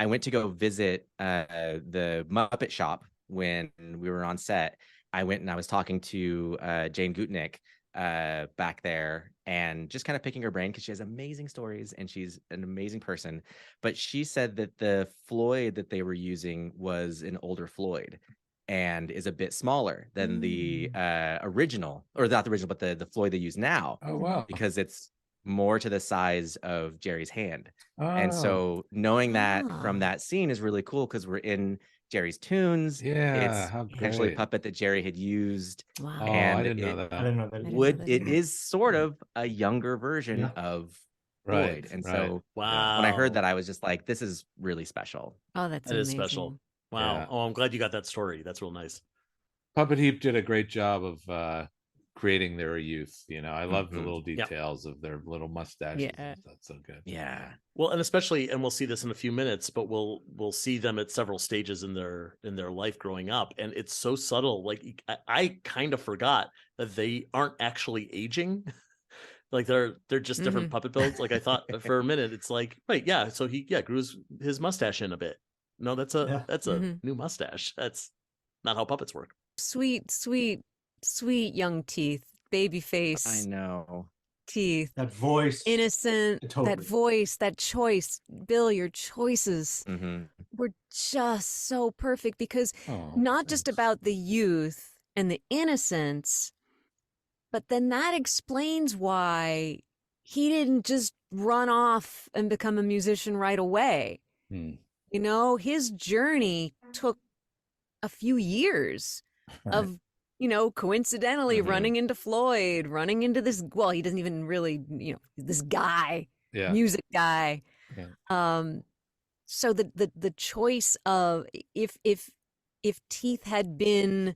went to go visit the Muppet shop when we were on set, I went and I was talking to Jane Gutnick back there and just kind of picking her brain because she has amazing stories and she's an amazing person. But she said that the Floyd that they were using was an older Floyd and is a bit smaller than the original, or not the original, but the Floyd they use now. Oh wow! Because it's more to the size of Jerry's hand. Oh. And so knowing that from that scene is really cool because we're in Jerry's tunes. Yeah, It's how potentially a great. puppet that Jerry had used. Wow. Oh, And I didn't know that. I didn't know that. It is sort of a younger version of Floyd. And so wow, when I heard that, I was just like, this is really special. Oh, that's that amazing. is special. Wow. Yeah. Oh, I'm glad you got that story. That's real nice. Puppet Heap did a great job of creating their youth. You know, I love the little Yep. details of their little mustaches. Yeah. That's so good. Yeah. Well, and especially, and we'll see this in a few minutes, but we'll see them at several stages in their life growing up, and it's so subtle. Like I kind of forgot that they aren't actually aging. Like they're just different puppet builds. Like I thought for a minute, it's like, right, yeah. So he grew his mustache in a bit. No, that's a new mustache. That's not how puppets work. Sweet, sweet, sweet young Teeth, baby face. I know. Teeth. That voice. Innocent. Totally. That voice, that choice. Bill, your choices Mm-hmm. were just so perfect because Oh, not just thanks. about the youth and the innocence, but then that explains why he didn't just run off and become a musician right away. Hmm. You know, his journey took a few years Right. of, you know, coincidentally running into Floyd, running into this, well, he doesn't even really, you know, this guy, Yeah. music guy. Yeah. So the choice of if Teeth had been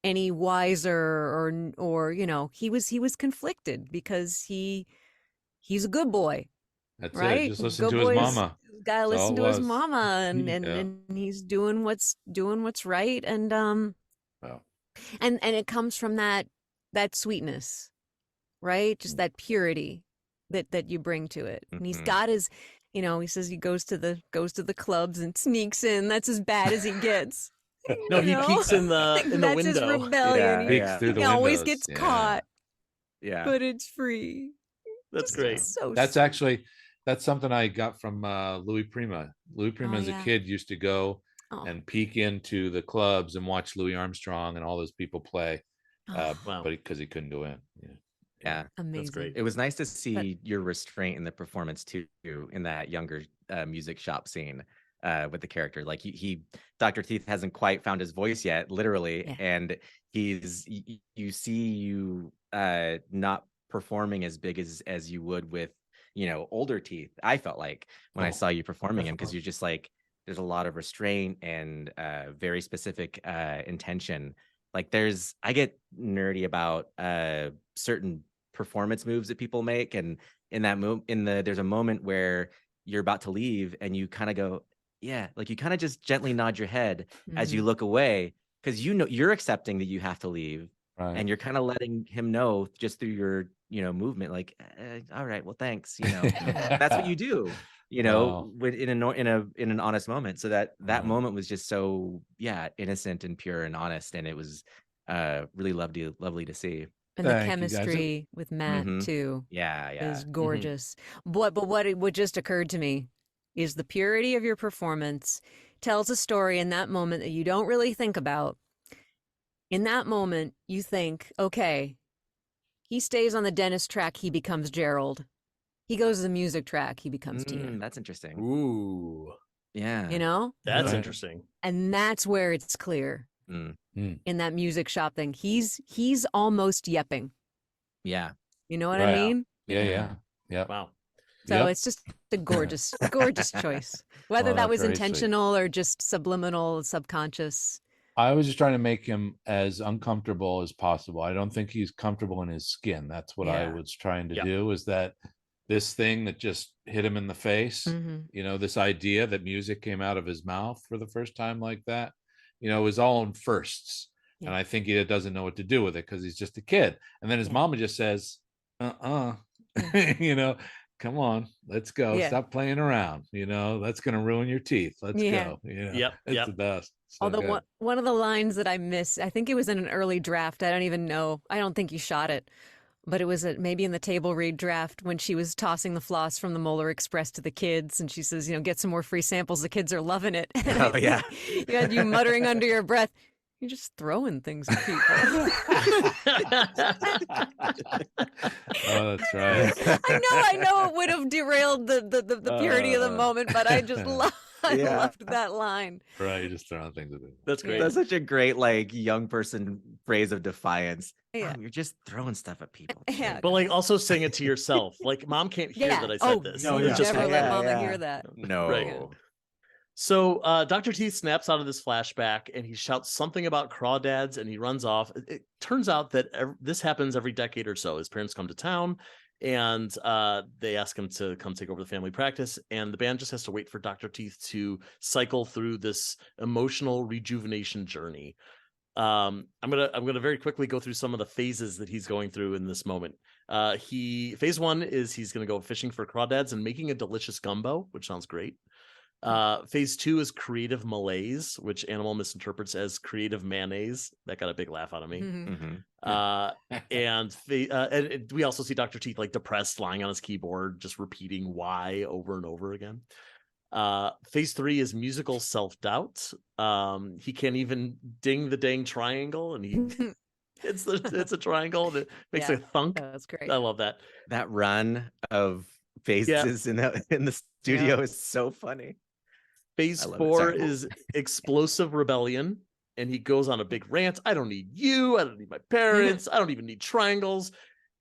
any wiser or you know, he was conflicted because he's a good boy. That's right? it. Just listen Good to his boys mama. Gotta That's all listen it to his was. mama and Yeah. he's doing what's right and Wow. and it comes from that sweetness, right? Just that purity that you bring to it. And he's got his, you know, he says he goes to the clubs and sneaks in. That's as bad as he gets. No, he peeks in the That's window. his rebellion. Yeah, Peeks through the He always windows. gets Yeah. caught, Yeah. but it's free. That's Just great. So That's sweet. actually something I got from Louis Prima. Louis Prima as a yeah. kid used to go Oh. and peek into the clubs and watch Louis Armstrong and all those people play. Oh. Wow. But because he couldn't go in. Yeah. Amazing. That's great. It was nice to see your restraint in the performance too, in that younger music shop scene with the character. Like he Dr. Teeth hasn't quite found his voice yet, literally, Yeah. and you see you not performing as big as you would with, you know, older Teeth. I felt like when I saw you performing him, because you're just like, there's a lot of restraint and very specific intention. Like I get nerdy about certain performance moves that people make, and in that there's a moment where you're about to leave and you kind of go, yeah, like you kind of just gently nod your head as you look away, because you know you're accepting that you have to leave, Right. and you're kind of letting him know just through your, you know, movement, like, all right, well, thanks, you know. That's what you do, you know, in an honest moment. So that moment was just so innocent and pure and honest, and it was really lovely to see. And the chemistry with Matt too. Yeah. Is gorgeous. But what just occurred to me is the purity of your performance tells a story in that moment that you don't really think about. In that moment, you think, okay, he stays on the dentist track, he becomes Gerald. He goes to the music track, he becomes Tina. That's interesting. Ooh. Yeah. You know? That's interesting. And that's where it's clear. In that music shop thing. He's almost yepping. Yeah. You know what I mean? Yeah. Wow. So it's just a gorgeous, gorgeous choice. Whether that was intentional or just subliminal, subconscious. I was just trying to make him as uncomfortable as possible. I don't think he's comfortable in his skin. That's what I was trying to do, is that this thing that just hit him in the face, this idea that music came out of his mouth for the first time like that, was all in firsts. Yeah. And I think he doesn't know what to do with it because he's just a kid. And then his mama just says, come on, let's go. Stop playing around. That's going to ruin your teeth. Let's go. It's the best. So although one of the lines that I miss, I think it was in an early draft. I don't even know. I don't think you shot it, but it was maybe in the table read draft when she was tossing the floss from the Molar Express to the kids. And she says, get some more free samples. The kids are loving it. Oh, yeah. You had you muttering under your breath. You're just throwing things at people. Oh, that's right. I know it would have derailed the purity of the moment, but I just loved that line. Right, you're just throwing things at people. That's great. That's such a great young person phrase of defiance. Yeah. You're just throwing stuff at people. Yeah. But also saying it to yourself. Mom can't hear that I said this. No, just never let Mama hear that. No. Right. So Dr. Teeth snaps out of this flashback and he shouts something about crawdads and he runs off. It turns out that this happens every decade or so. His parents come to town and they ask him to come take over the family practice. And the band just has to wait for Dr. Teeth to cycle through this emotional rejuvenation journey. I'm gonna very quickly go through some of the phases that he's going through in this moment. Phase one is he's gonna go fishing for crawdads and making a delicious gumbo, which sounds great. Phase two is creative malaise, which Animal misinterprets as creative mayonnaise. That got a big laugh out of me. And we also see Dr. Teeth depressed, lying on his keyboard, just repeating why over and over again. Phase three is musical self-doubt. He can't even ding the dang triangle, and he it's a triangle and it makes a thunk. That's great. I love that. That run of phases in the studio is so funny. Phase four is explosive rebellion, and he goes on a big rant. I don't need you. I don't need my parents. I don't even need triangles.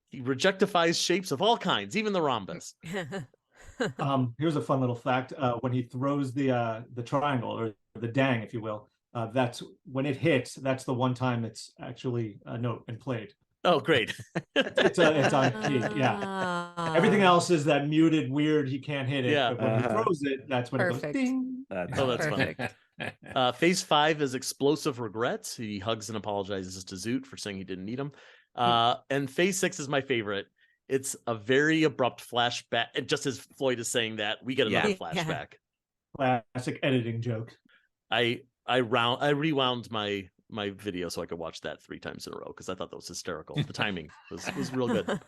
He rejectifies shapes of all kinds, even the rhombus. Here's a fun little fact. When he throws the triangle, or the dang, if you will, that's when it hits. That's the one time it's actually a note and played. Oh, great. it's on key. Yeah. Everything else is that muted, weird, he can't hit it. Yeah. But when he throws it, that's when it goes ding. That's funny. Phase five is explosive regrets. He hugs and apologizes to Zoot for saying he didn't need him. And phase six is my favorite. It's a very abrupt flashback. And just as Floyd is saying that, we get another flashback. Classic editing joke. I rewound my video so I could watch that 3 times in a row because I thought that was hysterical. The timing was real good.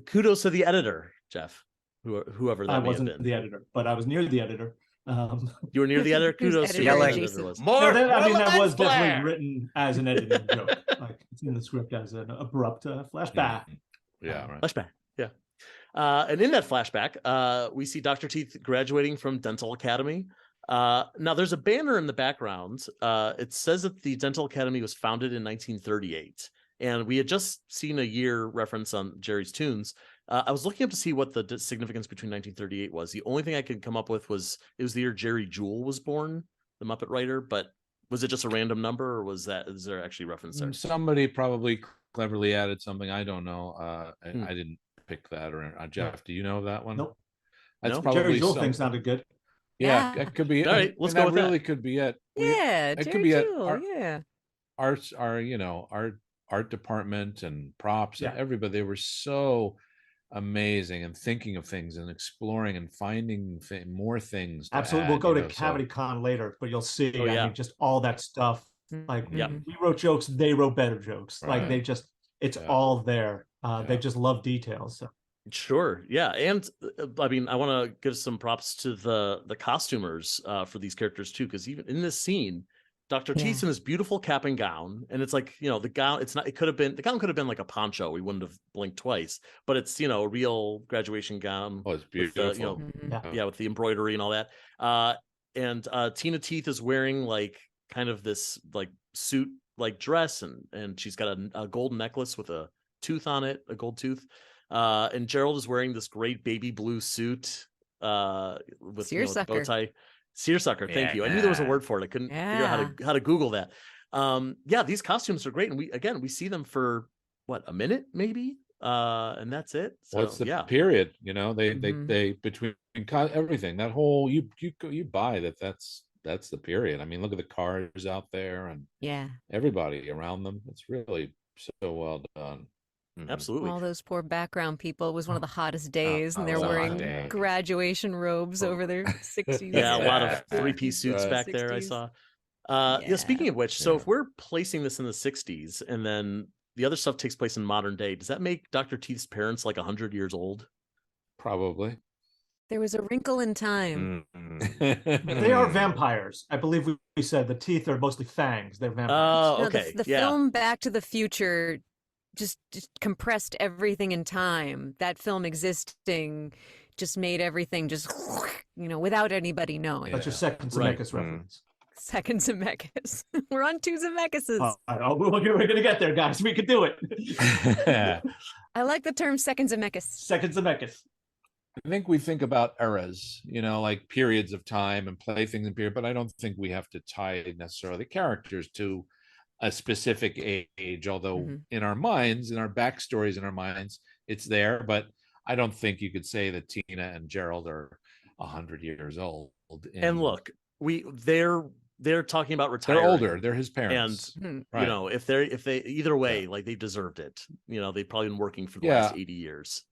Kudos to the editor, Jeff, whoever that I may wasn't have been. the editor, but I was near the editor. You were near the editor. Kudos to yelling. the editor. That was definitely written as an editing joke. It's in the script as an abrupt flashback. Yeah, right. Flashback. Yeah. And in that flashback, we see Dr. Teeth graduating from Dental Academy. Now there's a banner in the background. It says that the Dental Academy was founded in 1938, and we had just seen a year reference on Jerry's Tunes. I was looking up to see what the significance between 1938 was. The only thing I could come up with was it was the year Jerry Jewell was born, the Muppet writer. But was it just a random number, or is there actually reference there? Somebody probably cleverly added something. I don't know. I didn't pick that. Or Jeff, do you know that one? Nope. That's probably Jerry Jewell thing sounded good. Yeah, it could be it. All right, let's go with really that. Could be it. It could be it. Our art department and props and everybody, they were so amazing and thinking of things and exploring and finding more things. Absolutely. We'll go to Cavity Con later, but you'll see just all that stuff. We wrote jokes, they wrote better jokes. Right. It's all there. They just love details. So. Sure. Yeah. And I mean, I want to give some props to the costumers for these characters too, because even in this scene, Dr. Teeth in his beautiful cap and gown, and it's the gown, the gown could have been like a poncho. We wouldn't have blinked twice, but it's, a real graduation gown. Oh, it's beautiful. With with the embroidery and all that. And Tina Teeth is wearing kind of this suit dress, and she's got a gold necklace with a tooth on it, a gold tooth. And Gerald is wearing this great baby blue suit with the bow tie. Seersucker, thank you. I knew there was a word for it. I couldn't figure out how to Google that. These costumes are great, and we see them for a minute maybe, and that's it. So, what's the period? They between everything, that whole you buy that's the period. I mean, look at the cars out there and everybody around them. It's really so well done. Absolutely. All those poor background people. It was one of the hottest days, and they're wearing graduation robes over their 60s. Yeah, a lot of three-piece suits back 60s. There I saw. Speaking of which, so if we're placing this in the 60s and then the other stuff takes place in modern day, does that make Dr. Teeth's parents like 100 years old? Probably. There was a wrinkle in time. They are vampires. I believe we said the teeth are mostly fangs. They're vampires. Oh, okay. The film Back to the Future just compressed everything in time. That film existing just made everything just, without anybody knowing. That's your second Zemeckis reference. Second Zemeckis. We're on 2 Zemeckises. We're going to get there, guys. We can do it. I like the term second Zemeckis. Second Zemeckis. I think we think about eras, like periods of time and playthings and period, but I don't think we have to tie necessarily characters to a specific age, although in our minds, in our backstories, in our minds, it's there. But I don't think you could say that Tina and Gerald are 100 years old. And look, they're talking about retiring. They're older. They're his parents. And if they either way, like they deserved it. They've probably been working for the last 80 years.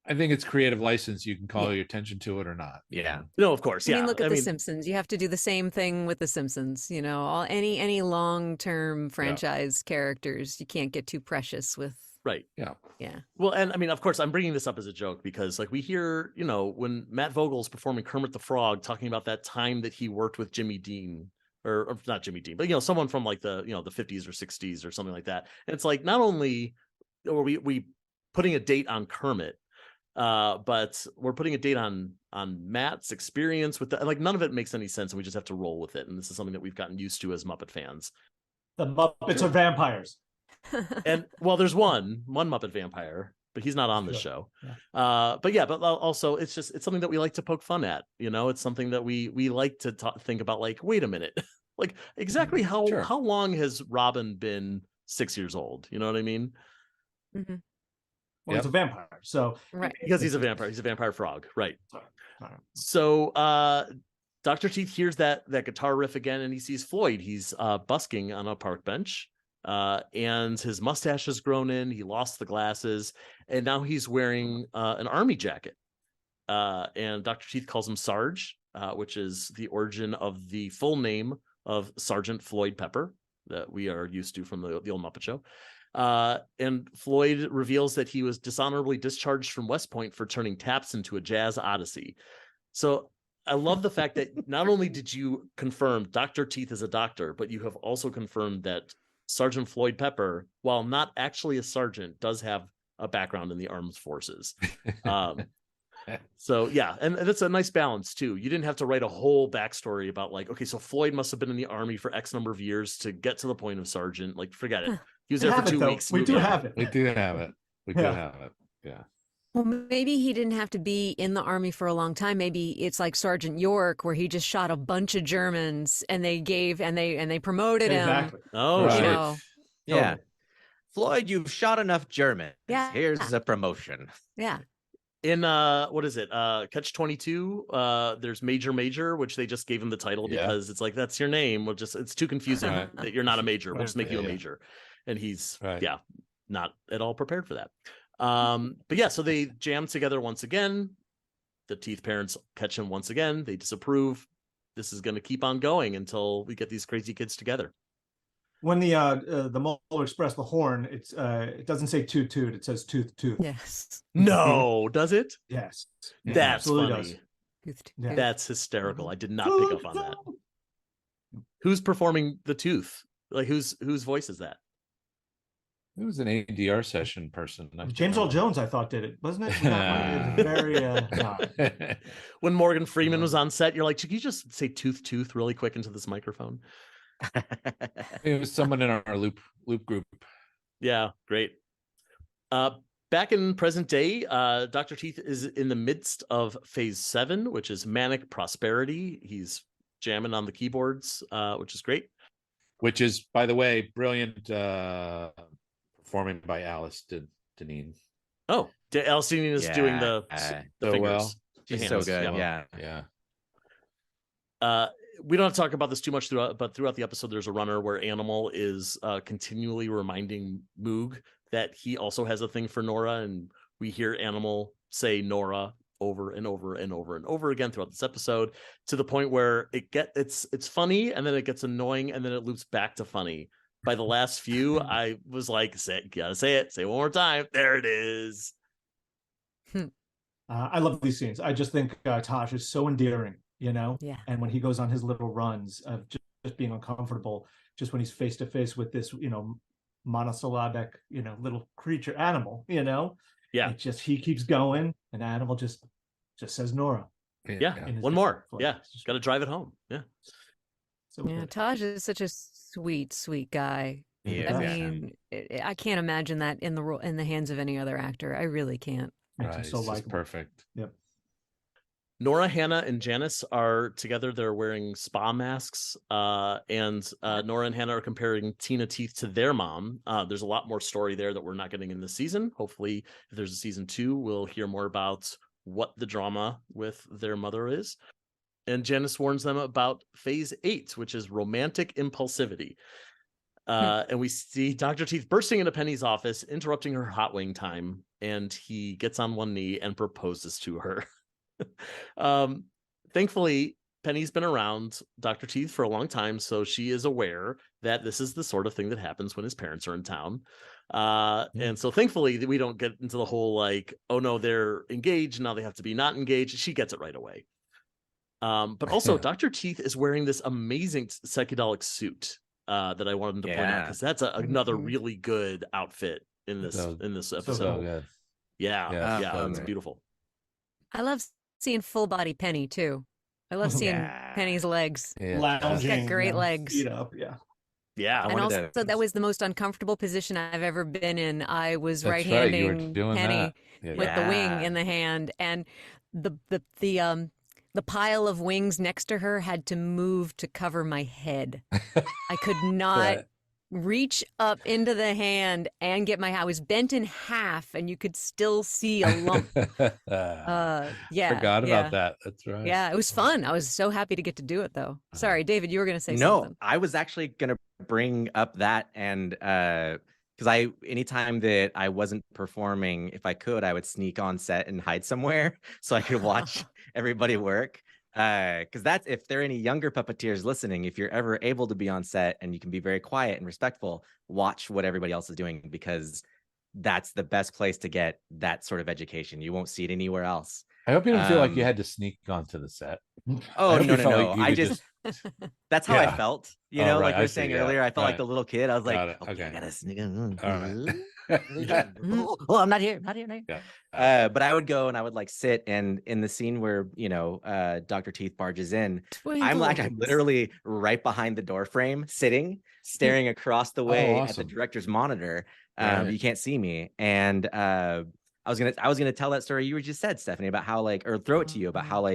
I think it's creative license. You can call your attention to it or not. Yeah. No, of course. Yeah. I mean, look at The Simpsons. You have to do the same thing with The Simpsons. Any long-term franchise characters, you can't get too precious with. Right. Yeah. Yeah. Well, and I mean, of course, I'm bringing this up as a joke because, we hear, when Matt Vogel's performing Kermit the Frog, talking about that time that he worked with Jimmy Dean, or not Jimmy Dean, but someone from like the 50s or 60s or something like that. And it's like not only are we putting a date on Kermit, but we're putting a date on Matt's experience with that. Like none of it makes any sense, and we just have to roll with it. And this is something that we've gotten used to as Muppet fans. The Muppets are vampires. And there's one Muppet vampire, but he's not on the show. Yeah. But also it's something that we like to poke fun at. It's something that we like to think about. Like, wait a minute, like exactly how long has Robin been 6 years old? You know what I mean? Mm-hmm. Well, he's a vampire, so because he's a vampire. He's a vampire frog, right? So Dr. Teeth hears that guitar riff again, and he sees Floyd. He's busking on a park bench, and his mustache has grown in. He lost the glasses, and now he's wearing an army jacket. And Dr. Teeth calls him Sarge, which is the origin of the full name of Sergeant Floyd Pepper that we are used to from the old Muppet Show. And Floyd reveals that he was dishonorably discharged from West Point for turning taps into a jazz odyssey. So I love the fact that not only did you confirm Dr. Teeth is a doctor, but you have also confirmed that Sergeant Floyd Pepper, while not actually a sergeant, does have a background in the armed forces. So yeah, and that's a nice balance too. You didn't have to write a whole backstory about like, okay, so Floyd must have been in the army for X number of years to get to the point of sergeant. Like, forget it. He was there for 2 weeks. We do have it. We do have it. We do have it. Yeah. Well, maybe he didn't have to be in the army for a long time. Maybe it's like Sergeant York, where he just shot a bunch of Germans, and they promoted him. Oh, right. Yeah. Floyd, you've shot enough Germans. Yeah. Here's a promotion. Yeah. In what is it? Catch 22. There's Major, which they just gave him the title because it's like, that's your name. It's too confusing that you're not a major. We'll just make you a major. And he's not at all prepared for that. But yeah, so they jam together once again. The Teeth parents catch him once again. They disapprove. This is going to keep on going until we get these crazy kids together. When the Molar Express, the horn, it doesn't say toot toot, it says tooth tooth. Yes. No, does it? Yes. That's funny. Does. Yeah. That's hysterical. I did not pick up on that. Who's performing the tooth? Like whose voice is that? It was an ADR session person. James Earl Jones, I thought, did it, wasn't it? Very. When Morgan Freeman was on set, you're like, should you just say tooth really quick into this microphone? It was someone in our loop group. Yeah, great. Back in present day, Dr. Teeth is in the midst of phase 7, which is manic prosperity. He's jamming on the keyboards, which is great. Which is, by the way, brilliant performing by Alice Deneen. Oh, Alice Deneen is doing the fingers. Well. She's so good. Yeah. We don't have to talk about this too much but throughout the episode, there's a runner where Animal is continually reminding Moog that he also has a thing for Nora, and we hear Animal say Nora over and over and over and over again throughout this episode, to the point where it's funny, and then it gets annoying, and then it loops back to funny. By the last few, I was like, gotta say it, say it one more time. There it is. I love these scenes. I just think Taj is so endearing, Yeah. And when he goes on his little runs of just being uncomfortable, just when he's face to face with this, monosyllabic, little creature animal, Yeah. it just, he keeps going, and Animal just says Nora. Yeah. One more. Yeah. Got to drive it home. Yeah. So Yeah. good. Taj is such a sweet guy. I mean, I can't imagine that in the hands of any other actor. I really can't. Makes him so It's just likable. perfect. Yep. Nora, Hannah, and Janice are together. They're wearing spa masks, and Nora and Hannah are comparing Tina Teeth to their mom. There's a lot more story there that we're not getting in this season. Hopefully, if there's a season 2, we'll hear more about what the drama with their mother is. And Janice warns them about phase 8, which is romantic impulsivity. And we see Dr. Teeth bursting into Penny's office, interrupting her hot wing time, and he gets on one knee and proposes to her. Thankfully, Penny's been around Dr. Teeth for a long time, so she is aware that this is the sort of thing that happens when his parents are in town. And so thankfully we don't get into the whole like, oh no, they're engaged, now they have to be not engaged. She gets it right away. But also Dr. Teeth is wearing this amazing psychedelic suit that I wanted to point out, because that's another really good outfit in this episode. So good. Yeah, it's beautiful. I love seeing full body Penny too. I love seeing Penny's legs. Lounging, She's got great legs. Feet up, Yeah. And also that was the most uncomfortable position I've ever been in. I was That's right-handing doing Penny that. with the wing in the hand, and the pile of wings next to her had to move to cover my head. I could not reach up into the hand and get I was bent in half, and you could still see a lump. Forgot about that. That's right. Yeah, it was fun. I was so happy to get to do it, though. Sorry, David, you were going to say something. No, I was actually going to bring up that, and because anytime that I wasn't performing, if I could, I would sneak on set and hide somewhere so I could watch everybody work. Because that's, if there are any younger puppeteers listening, if you're ever able to be on set and you can be very quiet and respectful, watch what everybody else is doing, because that's the best place to get that sort of education. You won't see it anywhere else. I hope you didn't feel like you had to sneak onto the set. Oh, no. Like I just that's how I felt. You know, like you were saying earlier, I felt like the little kid. I was like, okay, I gotta sneak in. All right. Oh, I'm not here. Yeah. But I would go and I would like sit, and in the scene where Dr. Teeth barges in, I'm literally right behind the door frame, staring across the way at the director's monitor. You can't see me, and I was gonna tell that story you just said, Stephanie, about how or throw it to you about how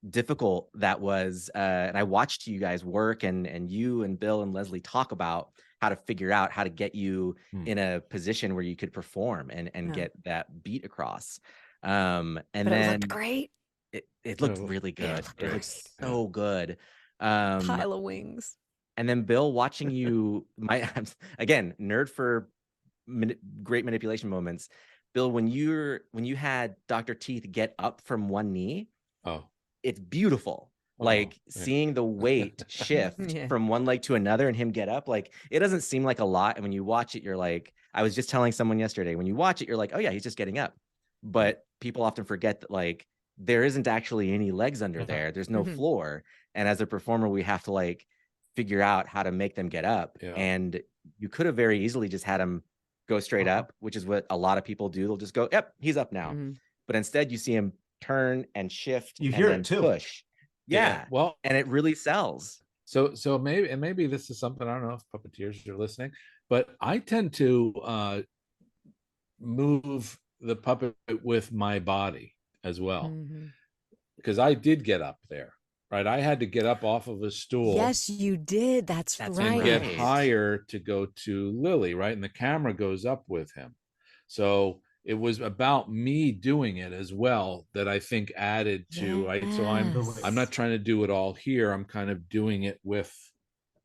difficult that was. And I watched you guys work, and you and Bill and Leslie talk about how to figure out how to get you in a position where you could perform and get that beat across. And then it looked great. It looked really good. It looked so good. Pile of wings. And then Bill, watching you, again, nerd for great manipulation moments. Bill, when you had Dr. Teeth get up from one knee, it's beautiful. Seeing the weight shift from one leg to another and him get up, it doesn't seem like a lot. And when you watch it, you're like, I was just telling someone yesterday, when you watch it, you're like, oh yeah, he's just getting up. But people often forget that there isn't actually any legs under there. There's no floor. And as a performer, we have to figure out how to make them get up. And you could have very easily just had him go straight up, which is what a lot of people do. They'll just go, yep, he's up now. But instead you see him turn and shift. You hear it too. Push. Yeah. Well, and it really sells. So maybe this is something, I don't know if puppeteers are listening, but I tend to move the puppet with my body as well, Mm-hmm. because I did get up there, right? I had to get up off of a stool. Yes, you did. That's And right. get higher to go to Lily, right? And the camera goes up with him. So it was about me doing it as well that I think added to, right? So I'm not trying to do it all here. I'm kind of doing it with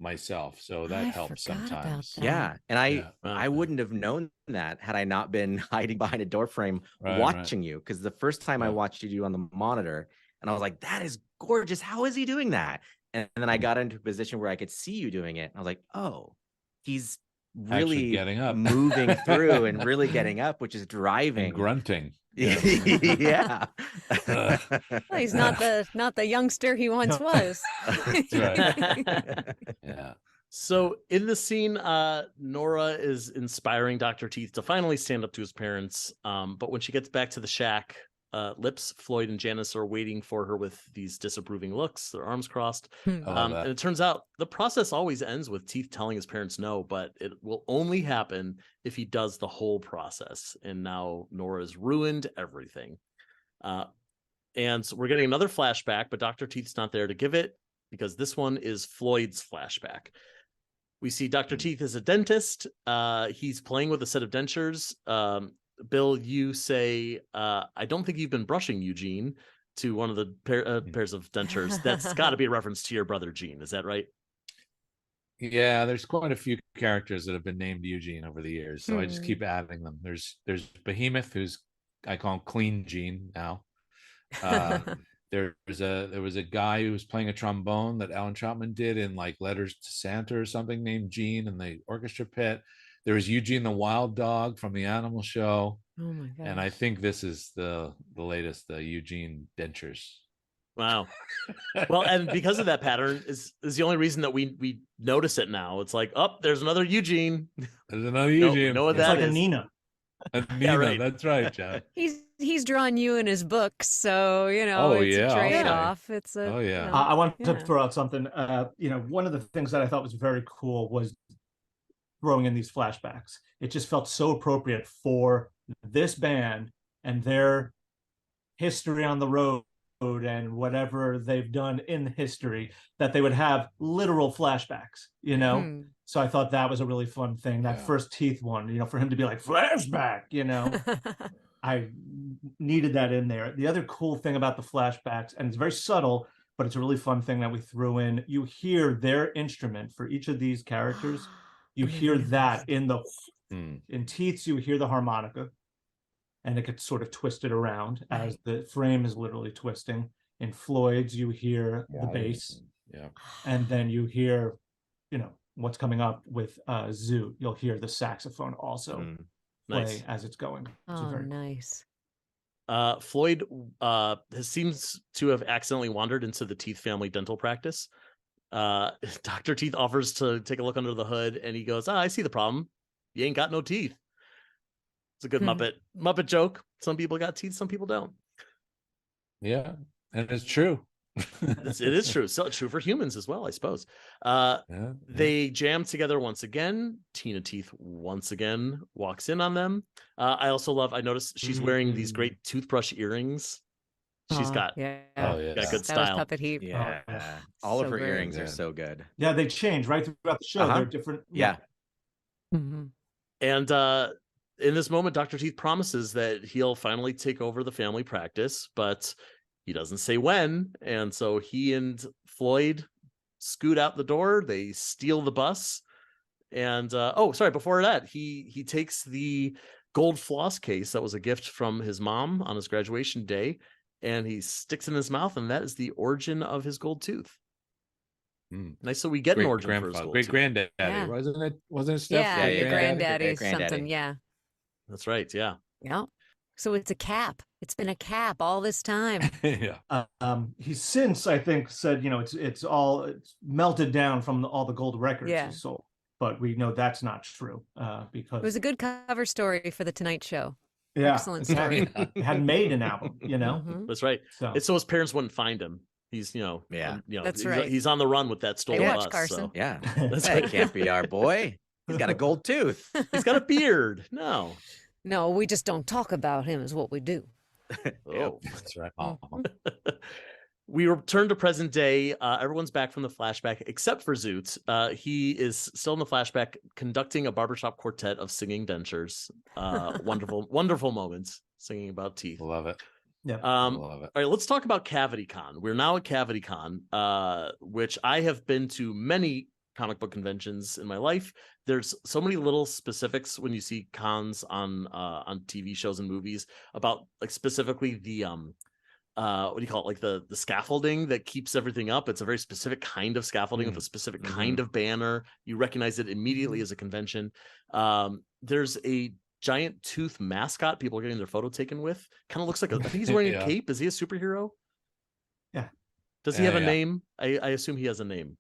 myself. So that helps sometimes. That. Yeah. And I wouldn't have known that had I not been hiding behind a door frame watching you. Because the first time I watched you do on the monitor, and I was like, that is gorgeous. How is he doing that? And then I got into a position where I could see you doing it. And I was like, oh, he's really getting up, moving through and really getting up, which is driving. And grunting. Yeah. Well, he's not the youngster he once was. That's right. Yeah. So in the scene, Nora is inspiring Dr. Teeth to finally stand up to his parents. But when she gets back to the shack, Lips, Floyd, and Janice are waiting for her with these disapproving looks, their arms crossed. And it turns out the process always ends with Teeth telling his parents no, but it will only happen if he does the whole process. And now Nora's ruined everything. And so we're getting another flashback, but Dr. Teeth's not there to give it because this one is Floyd's flashback. We see Dr. Teeth as a dentist. He's playing with a set of dentures. Bill, you say, I don't think you've been brushing, Eugene, to one of the pairs of dentures. That's got to be a reference to your brother, Gene. Is that right? Yeah, there's quite a few characters that have been named Eugene over the years, so I just keep adding them. There's Behemoth, who's, I call him Clean Gene now. There was a guy who was playing a trombone that Alan Chapman did in like Letters to Santa or something, named Gene in the orchestra pit. There was Eugene the Wild Dog from the Animal Show. Oh my god! And I think this is the latest, the Eugene dentures. Wow. Well, and because of that pattern is the only reason that we notice it now. It's like, oh, there's another Eugene. There's another Eugene. Know what It's that like is. a Nina. Yeah, right. That's right, John. He's drawn you in his books, so it's a trade-off. It's a I want to throw out something. One of the things that I thought was very cool was throwing in these flashbacks. It just felt so appropriate for this band and their history on the road and whatever they've done in history, that they would have literal flashbacks, So I thought that was a really fun thing. That first Teeth one, for him to be like, flashback, I needed that in there. The other cool thing about the flashbacks, and it's very subtle, but it's a really fun thing that we threw in, you hear their instrument for each of these characters. You hear that in Teeth's, you hear the harmonica, and it gets sort of twisted around as the frame is literally twisting. In Floyd's, you hear the bass, and then you hear, what's coming up with Zoot. You'll hear the saxophone also play as it's going. Nice. Floyd seems to have accidentally wandered into the Teeth family dental practice. Dr. Teeth offers to take a look under the hood, and he goes, I see the problem. You ain't got no teeth. It's a good Muppet joke. Some people got teeth, some people don't. Yeah, and it's true. It is true. So it's true for humans as well, I suppose. They jam together once again. Tina Teeth once again walks in on them. I noticed she's wearing these great toothbrush earrings. She's got good style. That was Puppet Heap. Yeah. All of her earrings are so good. Yeah, they change right throughout the show. They're different. Yeah. Mm-hmm. And in this moment, Dr. Teeth promises that he'll finally take over the family practice, but he doesn't say when. And so he and Floyd scoot out the door. They steal the bus. And before that, he takes the gold floss case that was a gift from his mom on his graduation day, and he sticks in his mouth, and that is the origin of his gold tooth. Nice. So we get an origin for his gold great tooth. granddaddy, wasn't it, Steph? Yeah, your granddaddy granddaddy. something. Yeah. That's right. Yeah. Yeah. So it's a cap. It's been a cap all this time. Yeah. He's since, I think, said, it's melted down from all the gold records he sold. But we know that's not true because it was a good cover story for the Tonight Show. Yeah. Excellent story. He hadn't made an album, Mm-hmm. That's right. So. It's so his parents wouldn't find him. He's, That's right. He's on the run with that stolen watch bus. Carson. So. Yeah. That's That right. can't be our boy. He's got a gold tooth. He's got a beard. No. No, we just don't talk about him is what we do. Oh, That's right. we return to present day. Everyone's back from the flashback except for Zoot. He is still in the flashback conducting a barbershop quartet of singing dentures. Wonderful, wonderful moments singing about teeth. Love it. Yeah. Love it. All right, let's talk about Cavity Con. We're now at Cavity Con, which I have been to many comic book conventions in my life. There's so many little specifics when you see cons on TV shows and movies about like specifically the what do you call it, like the scaffolding that keeps everything up. It's a very specific kind of scaffolding with a specific kind of banner. You recognize it immediately as a convention. There's a giant tooth mascot people are getting their photo taken with. Kind of looks like I think he's wearing a cape. Is he a superhero? Yeah. Does he have a name? I assume he has a name.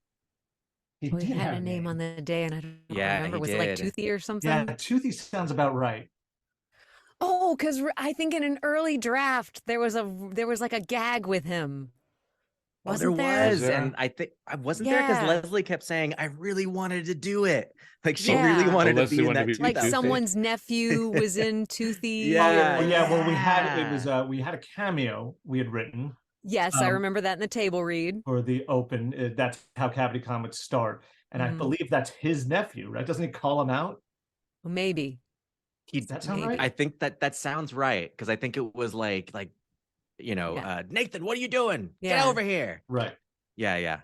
He He had a name on the day, and I don't remember. Was it like Toothy or something? Yeah, Toothy sounds about right. Oh, because I think in an early draft there was like a gag with him. Wasn't there? Was, and I think I wasn't there because Leslie kept saying, "I really wanted to do it." Like she really wanted to be in that. Like someone's nephew was in Toothy. Well, we had a cameo we had written. Yes, I remember that in the table read for the open. That's how Cavity Con would start, and I believe that's his nephew, right? Doesn't he call him out? Maybe. Does that sound right? I think that sounds right because I think it was like Nathan, what are you doing? Get over here. Right. Yeah.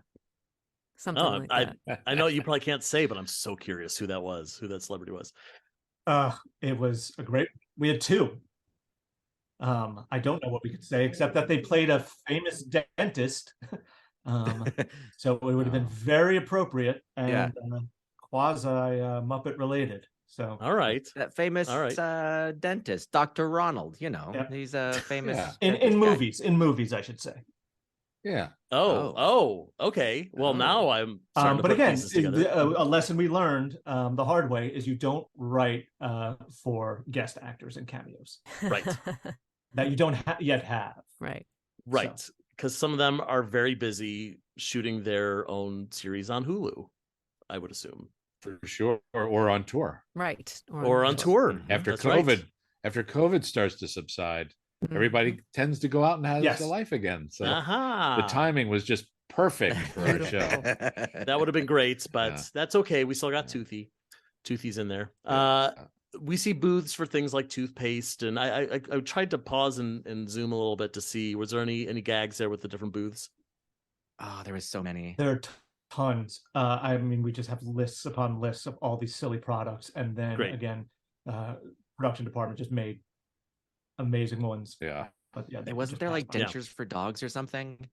Something like that. I know you probably can't say, but I'm so curious who that celebrity was. It was a great. We had two. I don't know what we could say except that they played a famous dentist. So it would have been very appropriate and quasi Muppet related. So all right, that famous dentist, Dr. Ronald. He's a famous in movies, I should say. Yeah. Oh. Okay. Well, now I'm. But again, a lesson we learned the hard way is you don't write for guest actors and cameos. Right. That you don't yet have. Right. Because some of them are very busy shooting their own series on Hulu, I would assume. For sure. Or on tour. Right. Or on tour. After COVID starts to subside, everybody tends to go out and have their life again. So the timing was just perfect for our show. That would have been great, but that's okay. We still got Toothy. Toothy's in there. We see booths for things like toothpaste, and I tried to pause and zoom a little bit to see, was there any gags there with the different booths? Oh, there was so many. There are tons. I mean, we just have lists upon lists of all these silly products, and then again, production department just made amazing ones. Yeah. But wasn't there like dentures for dogs or something?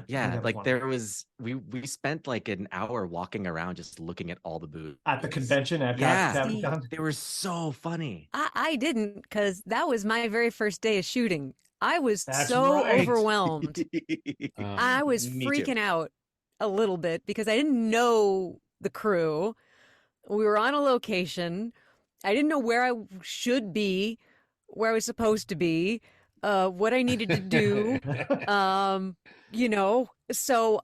Yeah. Like there was, we spent like an hour walking around just looking at all the booths at the convention. They were so funny. I didn't, because that was my very first day of shooting. I was overwhelmed. I was freaking out a little bit because I didn't know the crew. We were on a location. I didn't know where I should be, where I was supposed to be, what I needed to do. So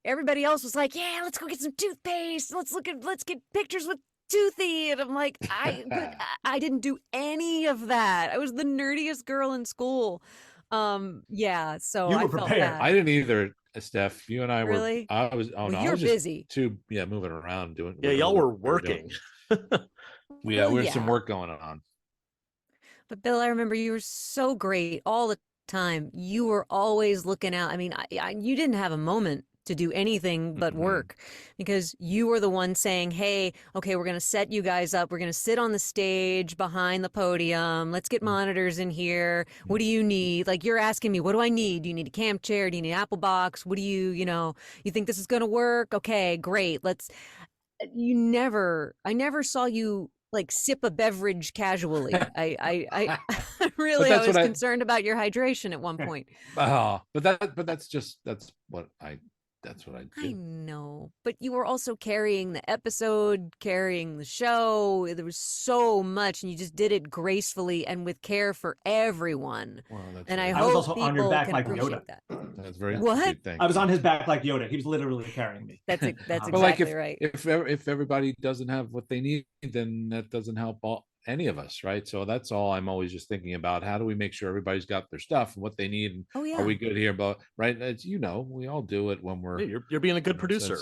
everybody else was like, yeah, let's go get some toothpaste. Let's get pictures with Toothy. And I'm like, I didn't do any of that. I was the nerdiest girl in school. So you were prepared. I didn't either, Steph. You and I really? were. I was. Oh no, you're I was busy. Moving around doing. Yeah, y'all were working. We had some work going on. But Bill, I remember you were so great all the time. You were always looking out. I mean, you didn't have a moment to do anything but work, because you were the one saying, hey, okay, we're going to set you guys up. We're going to sit on the stage behind the podium. Let's get monitors in here. What do you need? Like, you're asking me, what do I need? Do you need a camp chair? Do you need an Apple box? What do you think this is going to work? Okay, great. I never saw you like sip a beverage casually. I really I was concerned about your hydration at one point. That's what I do. I know, but you were also carrying the episode, carrying the show. There was so much, and you just did it gracefully and with care for everyone. Well, and I was hope also on your back like Yoda. That. That's very what? I was on his back like Yoda. He was literally carrying me. That's exactly right. If everybody doesn't have what they need, then that doesn't help any of us, right? So that's all I'm always just thinking about. How do we make sure everybody's got their stuff and what they need? And Oh yeah. are we good here? But right, as you know, we all do it when we're. You're being a good so producer.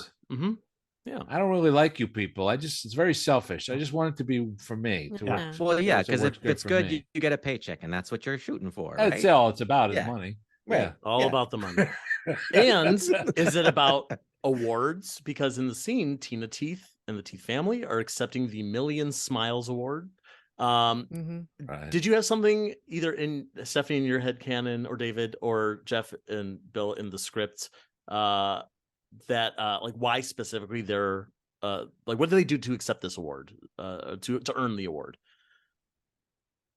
Yeah. I don't really like you people. It's very selfish. I just want it to be for me. To Yeah. work. Well, yeah, so because if it's for good, me. you get a paycheck, and that's what you're shooting for, That's right? all it's about is Yeah. money. Right. All about the money. And is it about awards? Because in the scene, Tina Teeth and the Teeth family are accepting the Million Smiles Award. Right. Did you have something either in Stephanie in your head canon, or David or Jeff and Bill in the script that like why specifically they're like what do they do to accept this award, to earn the award?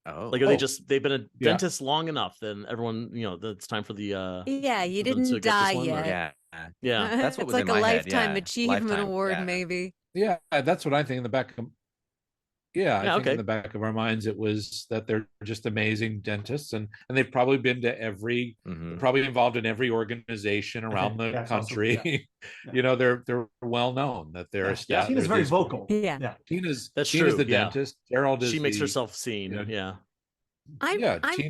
Like they've been a dentist long enough, then everyone, it's time for the yeah, you didn't die yet. Yeah, that's what it's was like in a my lifetime head. achievement award, maybe. Yeah, that's what I think in the back of. Yeah, I think okay. in the back of our minds it was that they're just amazing dentists, and they've probably been to every, probably involved in every organization around the country. Also, you know, they're well known that they're. Yeah, Tina's very vocal. Yeah, Tina's that's Tina's true. the dentist. Gerald is she makes herself seen. Tina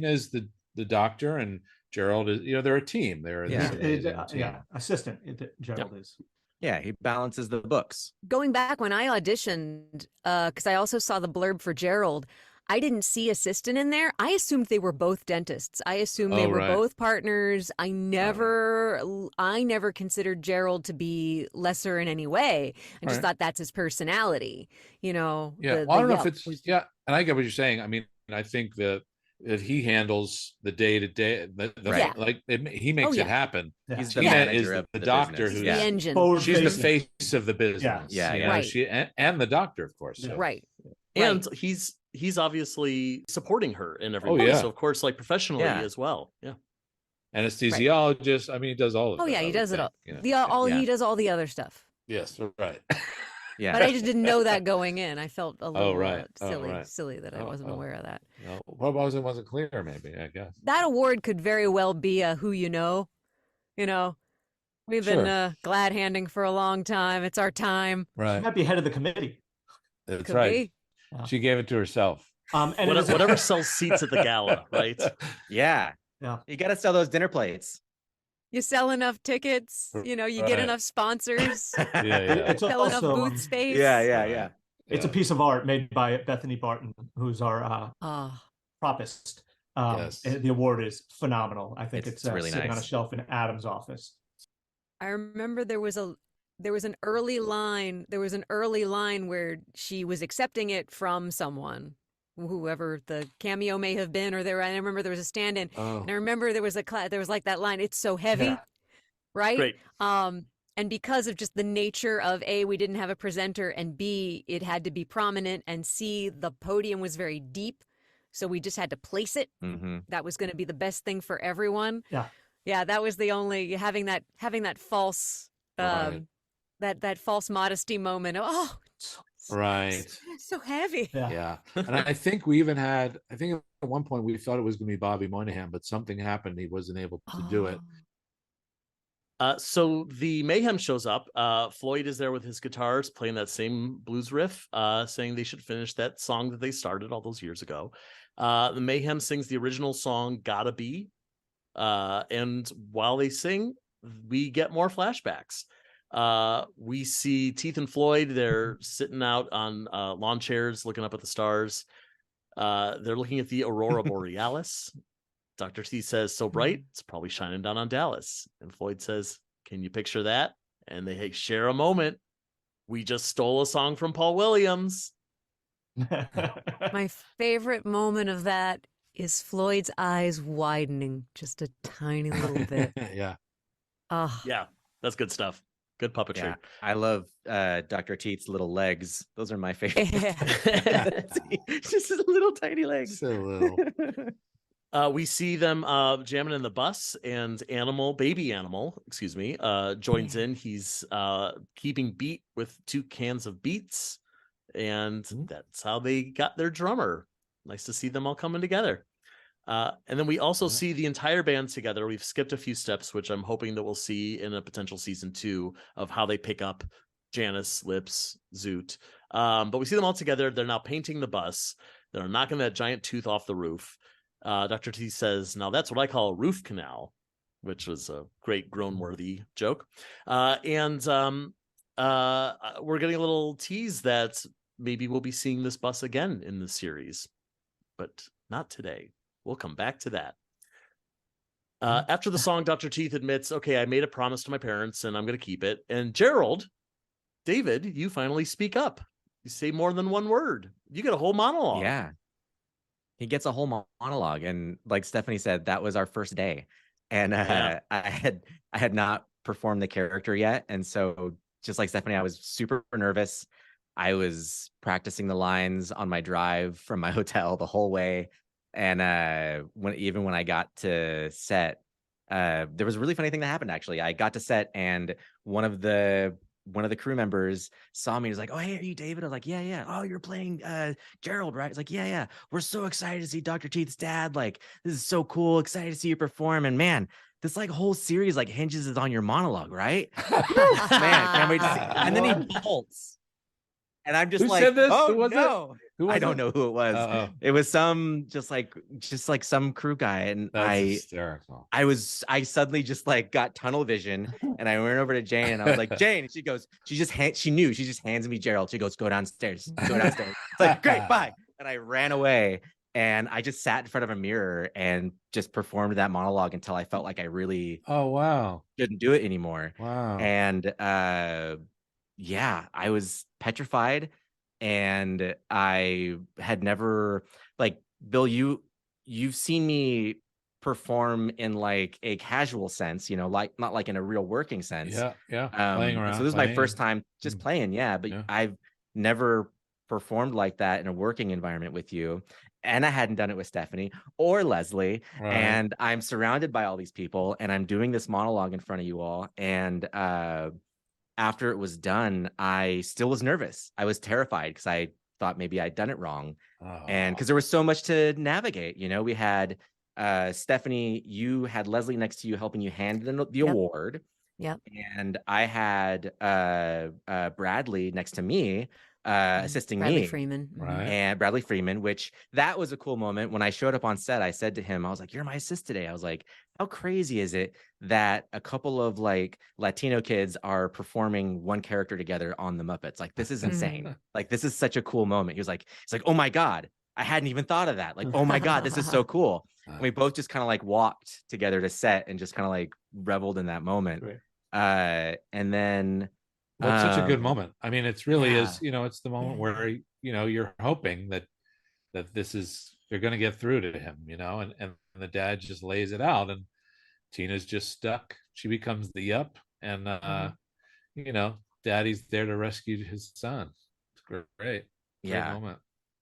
is the doctor, and Gerald is. They're a team. They're assistant. Gerald is. Yeah, he balances the books. Going back when I auditioned, because I also saw the blurb for Gerald, I didn't see assistant in there. I assumed they were both dentists. I assumed they were both partners. I never considered Gerald to be lesser in any way. I just thought that's his personality. Yeah, I don't know if it's and I get what you're saying. I mean, I think that he handles the day-to-day, he makes it happen. He's the manager of the doctor who's the engine. She's the face of the business. Yeah. She and the doctor, of course. So. Right. And he's obviously supporting her in every way. So of course, like professionally as well. Yeah. Anesthesiologist. I mean, he does all of it. Oh yeah, he does it all. He does all the other stuff. Yes, right. Yeah, but I just didn't know that going in. I felt a little silly that I wasn't aware of that. No, what wasn't clear? Maybe I guess that award could very well be a who you know. We've been glad handing for a long time. It's our time. Right, she might be head of the committee. That's could right. She gave it to herself. And whatever sells seats at the gala, right? Yeah. You got to sell those dinner plates. You sell enough tickets, you get enough sponsors. It's sell also, enough booth space. Yeah. It's a piece of art made by Bethany Barton, who's our propist. The award is phenomenal. I think it's really sitting on a shelf in Adam's office. I remember there was an early line where she was accepting it from someone, whoever the cameo may have been, I remember there was a stand-in, and I remember there was like that line, "It's so heavy," right? Great. And because of just the nature of A, we didn't have a presenter, and B, it had to be prominent, and C, the podium was very deep, so we just had to place it. That was going to be the best thing for everyone. Yeah, that was the only having that false that false modesty moment. Right. It's so heavy. Yeah. And I think we even had, at one point we thought it was going to be Bobby Moynihan, but something happened. He wasn't able to do it. So the Mayhem shows up. Floyd is there with his guitars playing that same blues riff, saying they should finish that song that they started all those years ago. The Mayhem sings the original song, Gotta Be. And while they sing, we get more flashbacks. We see Teeth and Floyd. They're sitting out on lawn chairs looking up at the stars. They're looking at the Aurora Borealis. Dr. Teeth says, "So bright, it's probably shining down on Dallas." And Floyd says, "Can you picture that?" And they share a moment. "We just stole a song from Paul Williams." My favorite moment of that is Floyd's eyes widening just a tiny little bit. Yeah, that's good stuff. Good puppetry. Yeah, I love Dr. Teeth's little legs. Those are my favorite. Just his little tiny legs. So little. We see them jamming in the bus, and baby animal, joins in. He's keeping beat with 2 cans of beets, and that's how they got their drummer. Nice to see them all coming together. And then we also see the entire band together. We've skipped a few steps, which I'm hoping that we'll see in a potential season 2 of how they pick up Janice, Lips, Zoot. But we see them all together. They're now painting the bus. They're knocking that giant tooth off the roof. Dr. Teeth says, "Now that's what I call a roof canal," which was a great groan-worthy joke. We're getting a little tease that maybe we'll be seeing this bus again in the series, but not today. We'll come back to that. After the song, Dr. Teeth admits, "Okay, I made a promise to my parents and I'm going to keep it." And Gerald, David, you finally speak up. You say more than one word. You get a whole monologue. Yeah. He gets a whole monologue. And like Stephanie said, that was our first day. And I had not performed the character yet. And so just like Stephanie, I was super nervous. I was practicing the lines on my drive from my hotel the whole way. And when I got to set, there was a really funny thing that happened, actually. I got to set and one of the crew members saw me. He was like, "Oh, hey, are you David?" I was like, yeah. "Oh, you're playing Gerald, right?" He's like, yeah. "We're so excited to see Dr. Teeth's dad. Like, this is so cool. Excited to see you perform. And man, this like whole series like hinges on your monologue, right?" Man, can't wait to see. And then he bolts. And I'm just Who said this? "Oh, Who was no." I don't it? know who it was. Uh-oh. It was some just like some crew guy. And That's hysterical. I suddenly just like got tunnel vision and I went over to Jane and I was like, "Jane," and she goes, she just hands me Gerald. She goes, "Go downstairs, go downstairs." It's like, "Great, bye." And I ran away and I just sat in front of a mirror and just performed that monologue until I felt like I really couldn't do it anymore. Wow. And yeah, I was petrified. And I had never, like, Bill, you've seen me perform in like a casual sense, like not like in a real working sense. Yeah. Playing around. So this is my first time just playing. Yeah. But I've never performed like that in a working environment with you. And I hadn't done it with Stephanie or Leslie. Right. And I'm surrounded by all these people and I'm doing this monologue in front of you all. And after it was done, I still was nervous. I was terrified because I thought maybe I'd done it wrong. And because there was so much to navigate, we had Stephanie, you had Leslie next to you helping you hand the award. Yep. And I had Bradley next to me, assisting Bradley me. Freeman. Right. And Bradley Freeman, which that was a cool moment. When I showed up on set, I said to him, I was like, "You're my assist today." I was like, "How crazy is it that a couple of like Latino kids are performing one character together on the Muppets? Like, this is insane. Like, this is such a cool moment." He's like, "Oh my God, I hadn't even thought of that. Like, oh my God, this is so cool." And we both just kind of like walked together to set and just kind of like reveled in that moment. Right. And then well, it's such a good moment. I mean, it's really is, it's the moment where, you're hoping that they're going to get through to him, and the dad just lays it out and Tina's just stuck. She becomes the yup. And, daddy's there to rescue his son. It's great. Great moment.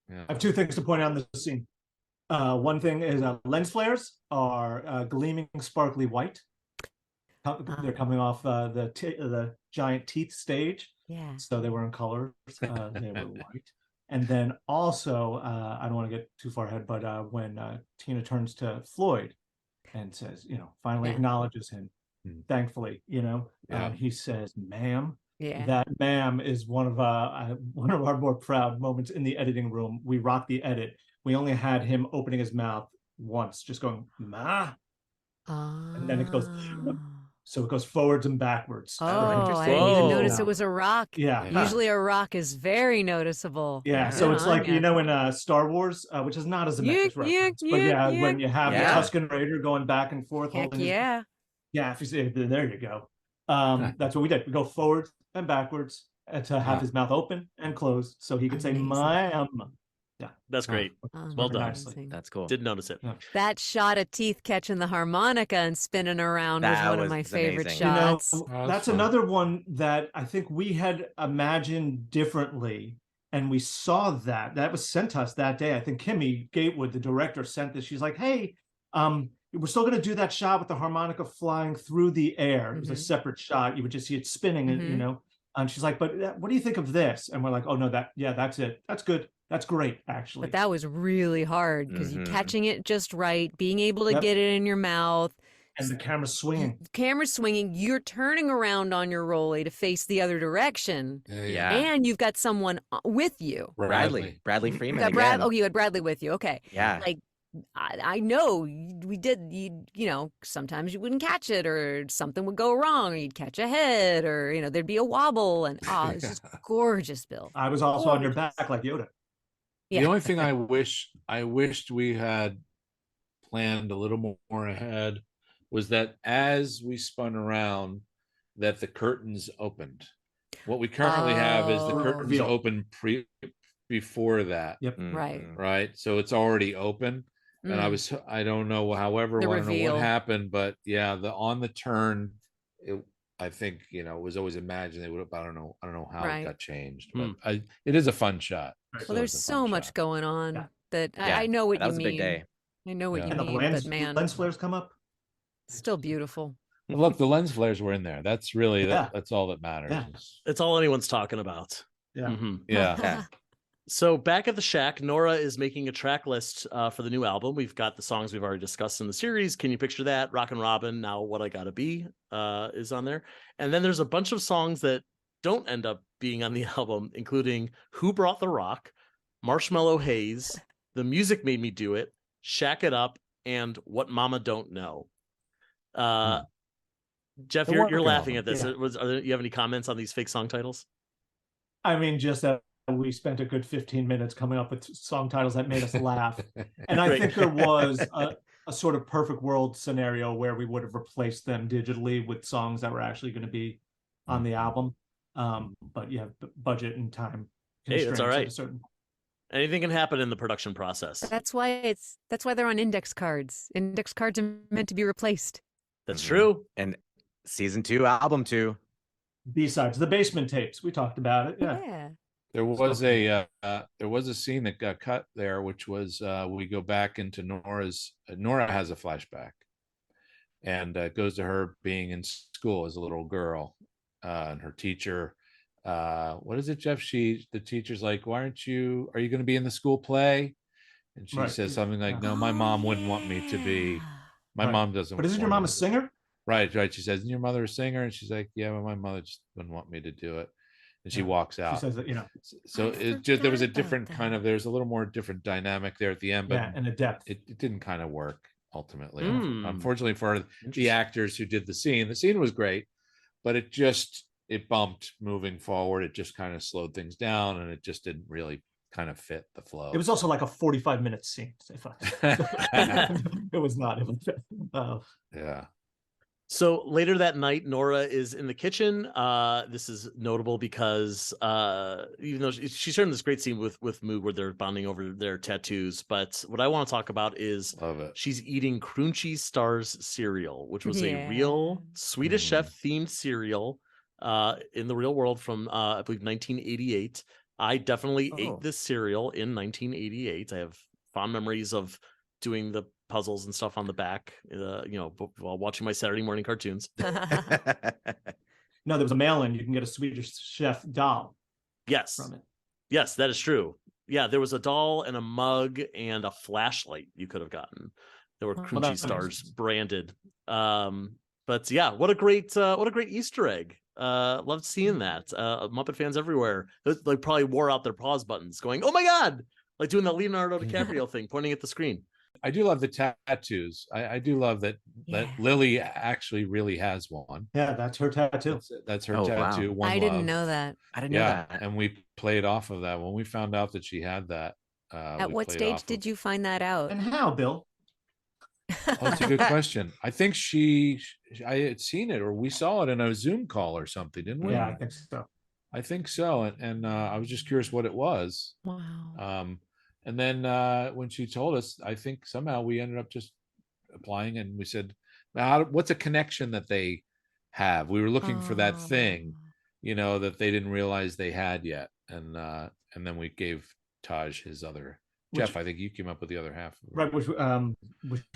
Yeah. I have two things to point out in this scene. One thing is lens flares are gleaming sparkly white. They're coming off the giant teeth stage. Yeah. So they were in colors. They were white. And then also, I don't want to get too far ahead, but when Tina turns to Floyd and says, finally acknowledges him, thankfully, he says, "Ma'am." Yeah. That "ma'am" is one of our more proud moments in the editing room. We rocked the edit. We only had him opening his mouth once, just going, "Ma." And then it goes, so it goes forwards and backwards. Oh, I didn't even notice it was a rock. Yeah. Usually a rock is very noticeable. Yeah. So it's like, in Star Wars, which is not as a Zemeckis reference, but when you have the Tusken Raider going back and forth. Heck yeah. If you say, there you go. That's what we did. We go forwards and backwards to have his mouth open and closed so he could say, "Ma'am." Yeah, that's great. Well done. Nicely. That's cool. Didn't notice it. Yeah. That shot of Teeth catching the harmonica and spinning around was one of my favorite amazing. shots. That's another one that I think we had imagined differently, and we saw that was sent to us that day. I think Kimmy Gatewood, the director, sent this. She's like, "Hey, we're still going to do that shot with the harmonica flying through the air." It was a separate shot. You would just see it spinning, and she's like, "But what do you think of this?" And we're like, "Oh no, that's it. That's good. That's great, actually." But that was really hard because you catching it just right, being able to get it in your mouth, And the camera's swinging. Camera's swinging. You're turning around on your rollie to face the other direction. Yeah. And you've got someone with you. Bradley Freeman. You got you had Bradley with you. Okay. Yeah. Like, I know we did, sometimes you wouldn't catch it or something would go wrong or you'd catch a head or, there'd be a wobble and it's just gorgeous, Bill. I was also on your back like Yoda. Yeah. The only thing I wished we had planned a little more ahead was that as we spun around, that the curtains opened. What we currently have is the curtains open before that. Yep. Right. So it's already open. And I don't know, however, I don't know what happened, but yeah, on the turn, I think, it was always imagined they would have, I don't know how it got changed, but it is a fun shot. Well, there's so much going on that I know what you mean. That was a big day. I know what you and mean, but man, lens flares come up. Still beautiful. Look, the lens flares were in there. That's really, that's all that matters. Yeah. It's all anyone's talking about. Yeah. Mm-hmm. Yeah. So back at the shack, Nora is making a track list for the new album. We've got the songs we've already discussed in the series. Can you picture that? Rockin' Robin, Now What I Gotta Be is on there. And then there's a bunch of songs that don't end up being on the album, including Who Brought the Rock, Marshmallow Haze, The Music Made Me Do It, Shack It Up, and What Mama Don't Know. Jeff, you're laughing at this. Yeah. You have any comments on these fake song titles? I mean, just that we spent a good 15 minutes coming up with song titles that made us laugh. And I think there was a sort of perfect world scenario where we would have replaced them digitally with songs that were actually going to be on the album. But you have budget and time. Hey, that's all right. Anything can happen in the production process. That's why they're on index cards. Index cards are meant to be replaced. That's true. And season 2, album 2. B-sides, the basement tapes. We talked about it. Yeah. There was a scene that got cut there, which was we go back into Nora has a flashback, and goes to her being in school as a little girl, and her teacher. What is it, Jeff? The teacher's like, are you going to be in the school play? And she says something like, no, my mom wouldn't want me to be. My mom doesn't. But isn't your mom a singer? Right. She says, isn't your mother a singer? And she's like, yeah, but my mother just wouldn't want me to do it. And she walks out. She says that, So there was a different there's a little more different dynamic there at the end, but and a depth. It didn't kind of work ultimately. Unfortunately for the actors who did the scene was great, but it bumped moving forward. It just kind of slowed things down, and it just didn't really kind of fit the flow. It was also like a 45-minute scene. It was not. Yeah. So later that night, Nora is in the kitchen. This is notable because even though she's sharing this great scene with Moog where they're bonding over their tattoos, but what I want to talk about is she's eating Crunchy Stars cereal, which was a real Swedish chef themed cereal in the real world from I believe 1988. I definitely ate this cereal in 1988. I have fond memories of doing the puzzles and stuff on the back, while watching my Saturday morning cartoons. No, there was a mail-in. You can get a Swedish chef doll. Yes. From it. Yes, that is true. Yeah, there was a doll and a mug and a flashlight you could have gotten. There were Crunchy Stars branded. But yeah, what a great Easter egg. Loved seeing that. Muppet fans everywhere, they probably wore out their pause buttons going, oh my God, like doing that Leonardo DiCaprio thing, pointing at the screen. I do love the tattoos. I do love that Lily actually really has one. Yeah, that's her tattoo. That's her tattoo. Wow. I didn't know that. I didn't know that. And we played off of that when we found out that she had that. At what stage did you find that out? And how, Bill? Oh, that's a good question. I think I had seen it, or we saw it in a Zoom call or something, didn't we? Yeah, I think so. I think so. And I was just curious what it was. Wow. And then when she told us, I think somehow we ended up just applying, and we said, what's a connection that they have? We were looking for that thing, that they didn't realize they had yet. And then we gave Taj his other. Jeff, I think you came up with the other half. Right, which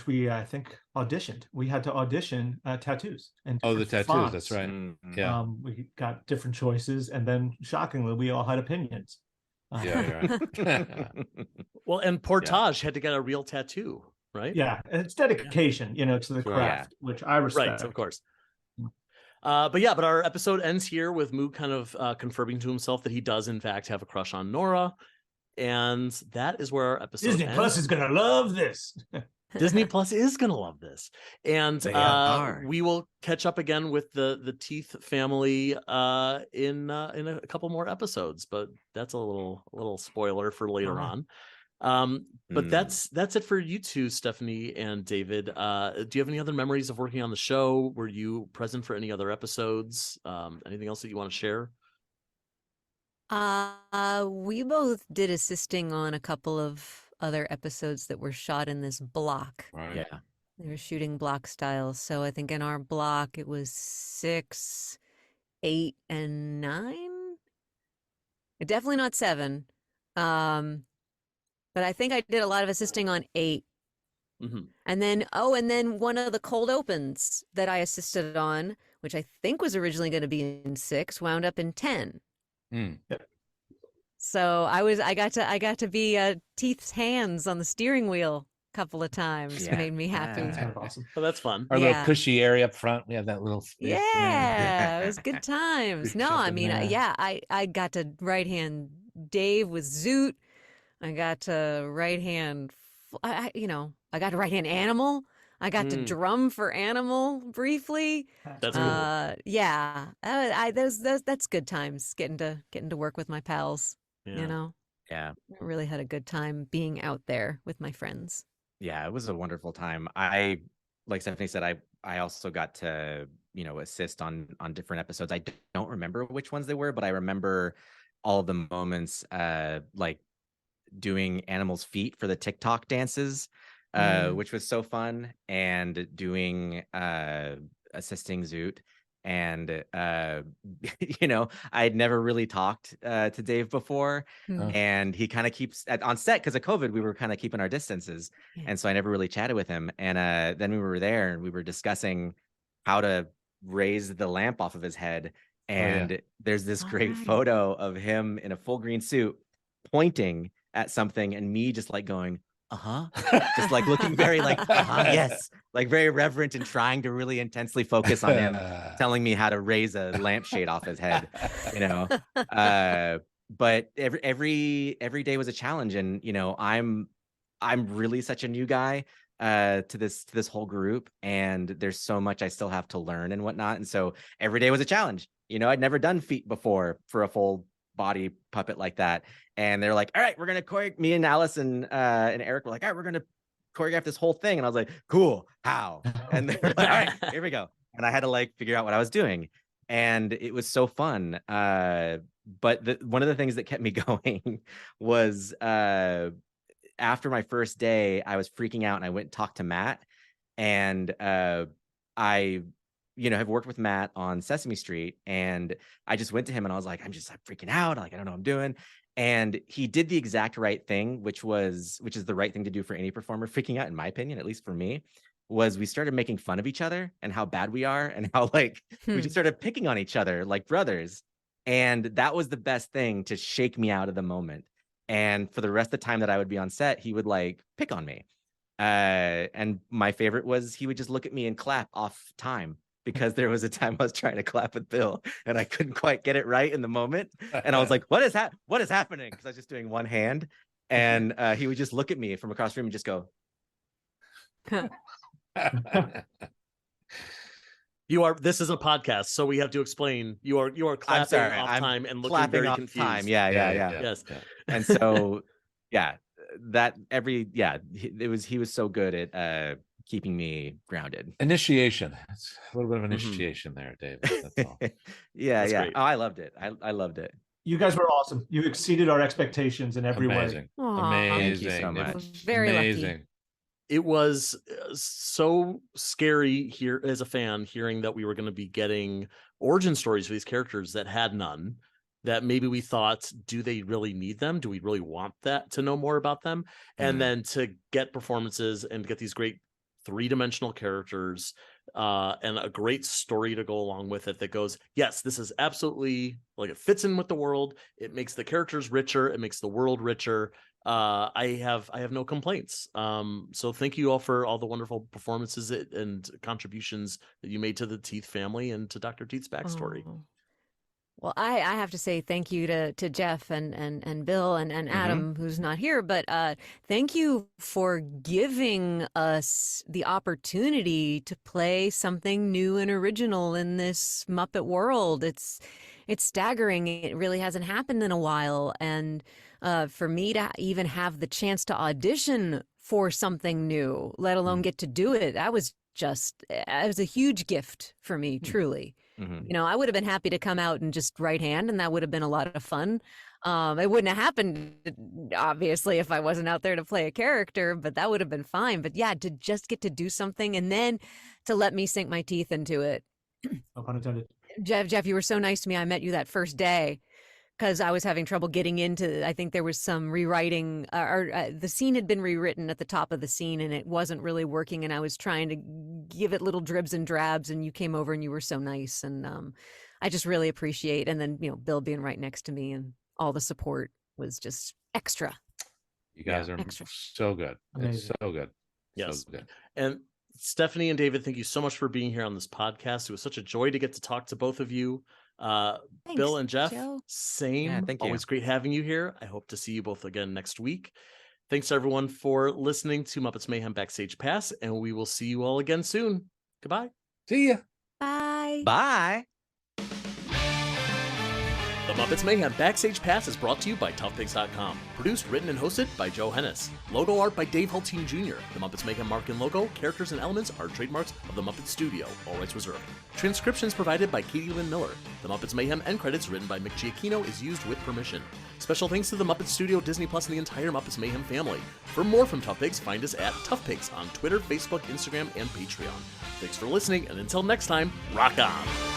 we I think auditioned. We had to audition tattoos. And the tattoos, fonts. That's right. Yeah. We got different choices, and then shockingly, we all had opinions. Yeah, right. Well, and Portage had to get a real tattoo. right? Yeah, and it's dedication, to the Sure. craft, which I respect. Right, of course. But our episode ends here with Moog kind of confirming to himself that he does in fact have a crush on Nora, and that is where our episode Disney ends. Plus is gonna love this. Disney Plus is gonna love this, and They are. we will catch up again with the Teeth family in a couple more episodes. But that's a little spoiler for later on. But that's it for you two, Stephanie and David. Do you have any other memories of working on the show? Were you present for any other episodes? Anything else that you want to share? We both did assisting on a couple of other episodes that were shot in this block. Right. Yeah. They were shooting block style. So I think in our block it was 6, 8, and 9. Definitely not 7. But I think I did a lot of assisting on 8. Mm-hmm. And then one of the cold opens that I assisted on, which I think was originally going to be in 6, wound up in 10. So I got to be Teeth's hands on the steering wheel a couple of times. Yeah. Made me happy. That's kind of awesome. So that's fun. Our Yeah. little cushy area up front. We have that little space. Yeah, it was good times. No, Jump I in mean, there. I got to right hand Dave with Zoot. I got to right hand, I got to right hand Animal. I got to drum for Animal briefly. That's cool. Yeah, that's good times. Getting to work with my pals. Yeah. Yeah. I really had a good time being out there with my friends. Yeah, it was a wonderful time. Like Stephanie said, I also got to, assist on different episodes. I don't remember which ones they were, but I remember all of the moments, like doing Animal's feet for the TikTok dances, which was so fun, and doing assisting Zoot. And I'd never really talked to Dave before, and he kind of keeps on set because of COVID. We were kind of keeping our distances, and so I never really chatted with him. And then we were there, and we were discussing how to raise the lamp off of his head. And there's this great photo of him in a full green suit pointing at something, and me just like going, just like looking very like, yes, like very reverent and trying to really intensely focus on him telling me how to raise a lampshade off his head, but every day was a challenge. And, I'm really such a new guy to this whole group, and there's so much I still have to learn and whatnot. And so every day was a challenge. I'd never done feet before for a full body puppet like that. And they're like, all right, we're going to choreograph. Me and Alice and Eric were like, all right, we're going to choreograph this whole thing. And I was like, cool, how? And they're like, all right, here we go. And I had to like figure out what I was doing. And it was so fun. But one of the things that kept me going was after my first day, I was freaking out, and I went and talked to Matt. And I have worked with Matt on Sesame Street, and I just went to him and I was like, I'm freaking out. Like, I don't know what I'm doing. And he did the exact right thing, which is the right thing to do for any performer. Freaking out, in my opinion, at least for me, was we started making fun of each other and how bad we are, and how like we just started picking on each other like brothers. And that was the best thing to shake me out of the moment. And for the rest of the time that I would be on set, he would like pick on me. And my favorite was he would just look at me and clap off time, because there was a time I was trying to clap with Bill and I couldn't quite get it right in the moment. And I was like, what is happening? Because I was just doing one hand. And he would just look at me from across the room and just go. This is a podcast, so we have to explain you are clapping off time and looking very confused. Time. Yeah. Yes. And so, he was so good at keeping me grounded. Initiation. It's a little bit of initiation there, David. That's all. That's great. Oh, I loved it. I loved it. You guys were awesome. You exceeded our expectations in every way. Thank you so much. Very amazing. lucky. It was so scary here as a fan, hearing that we were going to be getting origin stories for these characters that had none, that maybe we thought, do they really need them? Do we really want that to know more about them? And then to get performances and get these great 3-dimensional characters and a great story to go along with it that goes, yes, this is absolutely like, it fits in with the world. It makes the characters richer. It makes the world richer. I have no complaints. So thank you all for all the wonderful performances and contributions that you made to the Teeth family and to Dr. Teeth's backstory. Oh. Well, I have to say thank you to Jeff and Bill and Adam, who's not here, but thank you for giving us the opportunity to play something new and original in this Muppet world. It's staggering. It really hasn't happened in a while. And for me to even have the chance to audition for something new, let alone get to do it, it was a huge gift for me, truly. You know, I would have been happy to come out and just right hand, and that would have been a lot of fun. It wouldn't have happened, obviously, if I wasn't out there to play a character, but that would have been fine. But yeah, to just get to do something and then to let me sink my teeth into it. No pun intended. Jeff, you were so nice to me. I met you that first day because I was having trouble getting into, I think there was some rewriting, or the scene had been rewritten at the top of the scene and it wasn't really working, and I was trying to give it little dribs and drabs, and you came over and you were so nice, and I just really appreciate, and then, you know, Bill being right next to me and all the support was just extra. You guys are extra. So good. It's so good. Yes. So good. And Stephanie and David, thank you so much for being here on this podcast. It was such a joy to get to talk to both of you. Thanks, Bill and Jeff, Joe. same. Yeah, thank you. Always great having you here. I hope to see you both again next week. Thanks everyone for listening to Muppets Mayhem Backstage Pass, and we will see you all again soon. Goodbye. See ya. Bye. Bye. The Muppets Mayhem Backstage Pass is brought to you by toughpigs.com. Produced, written, and hosted by Joe Hennis. Logo art by Dave Hultine Jr. The Muppets Mayhem mark and logo, characters, and elements are trademarks of the Muppet Studio. All rights reserved. Transcriptions provided by Katie Lynn Miller. The Muppets Mayhem end credits written by Mick Giacchino is used with permission. Special thanks to the Muppet Studio, Disney Plus, and the entire Muppets Mayhem family. For more from Tough Pigs, find us at Tough Pigs on Twitter, Facebook, Instagram, and Patreon. Thanks for listening, and until next time, rock on!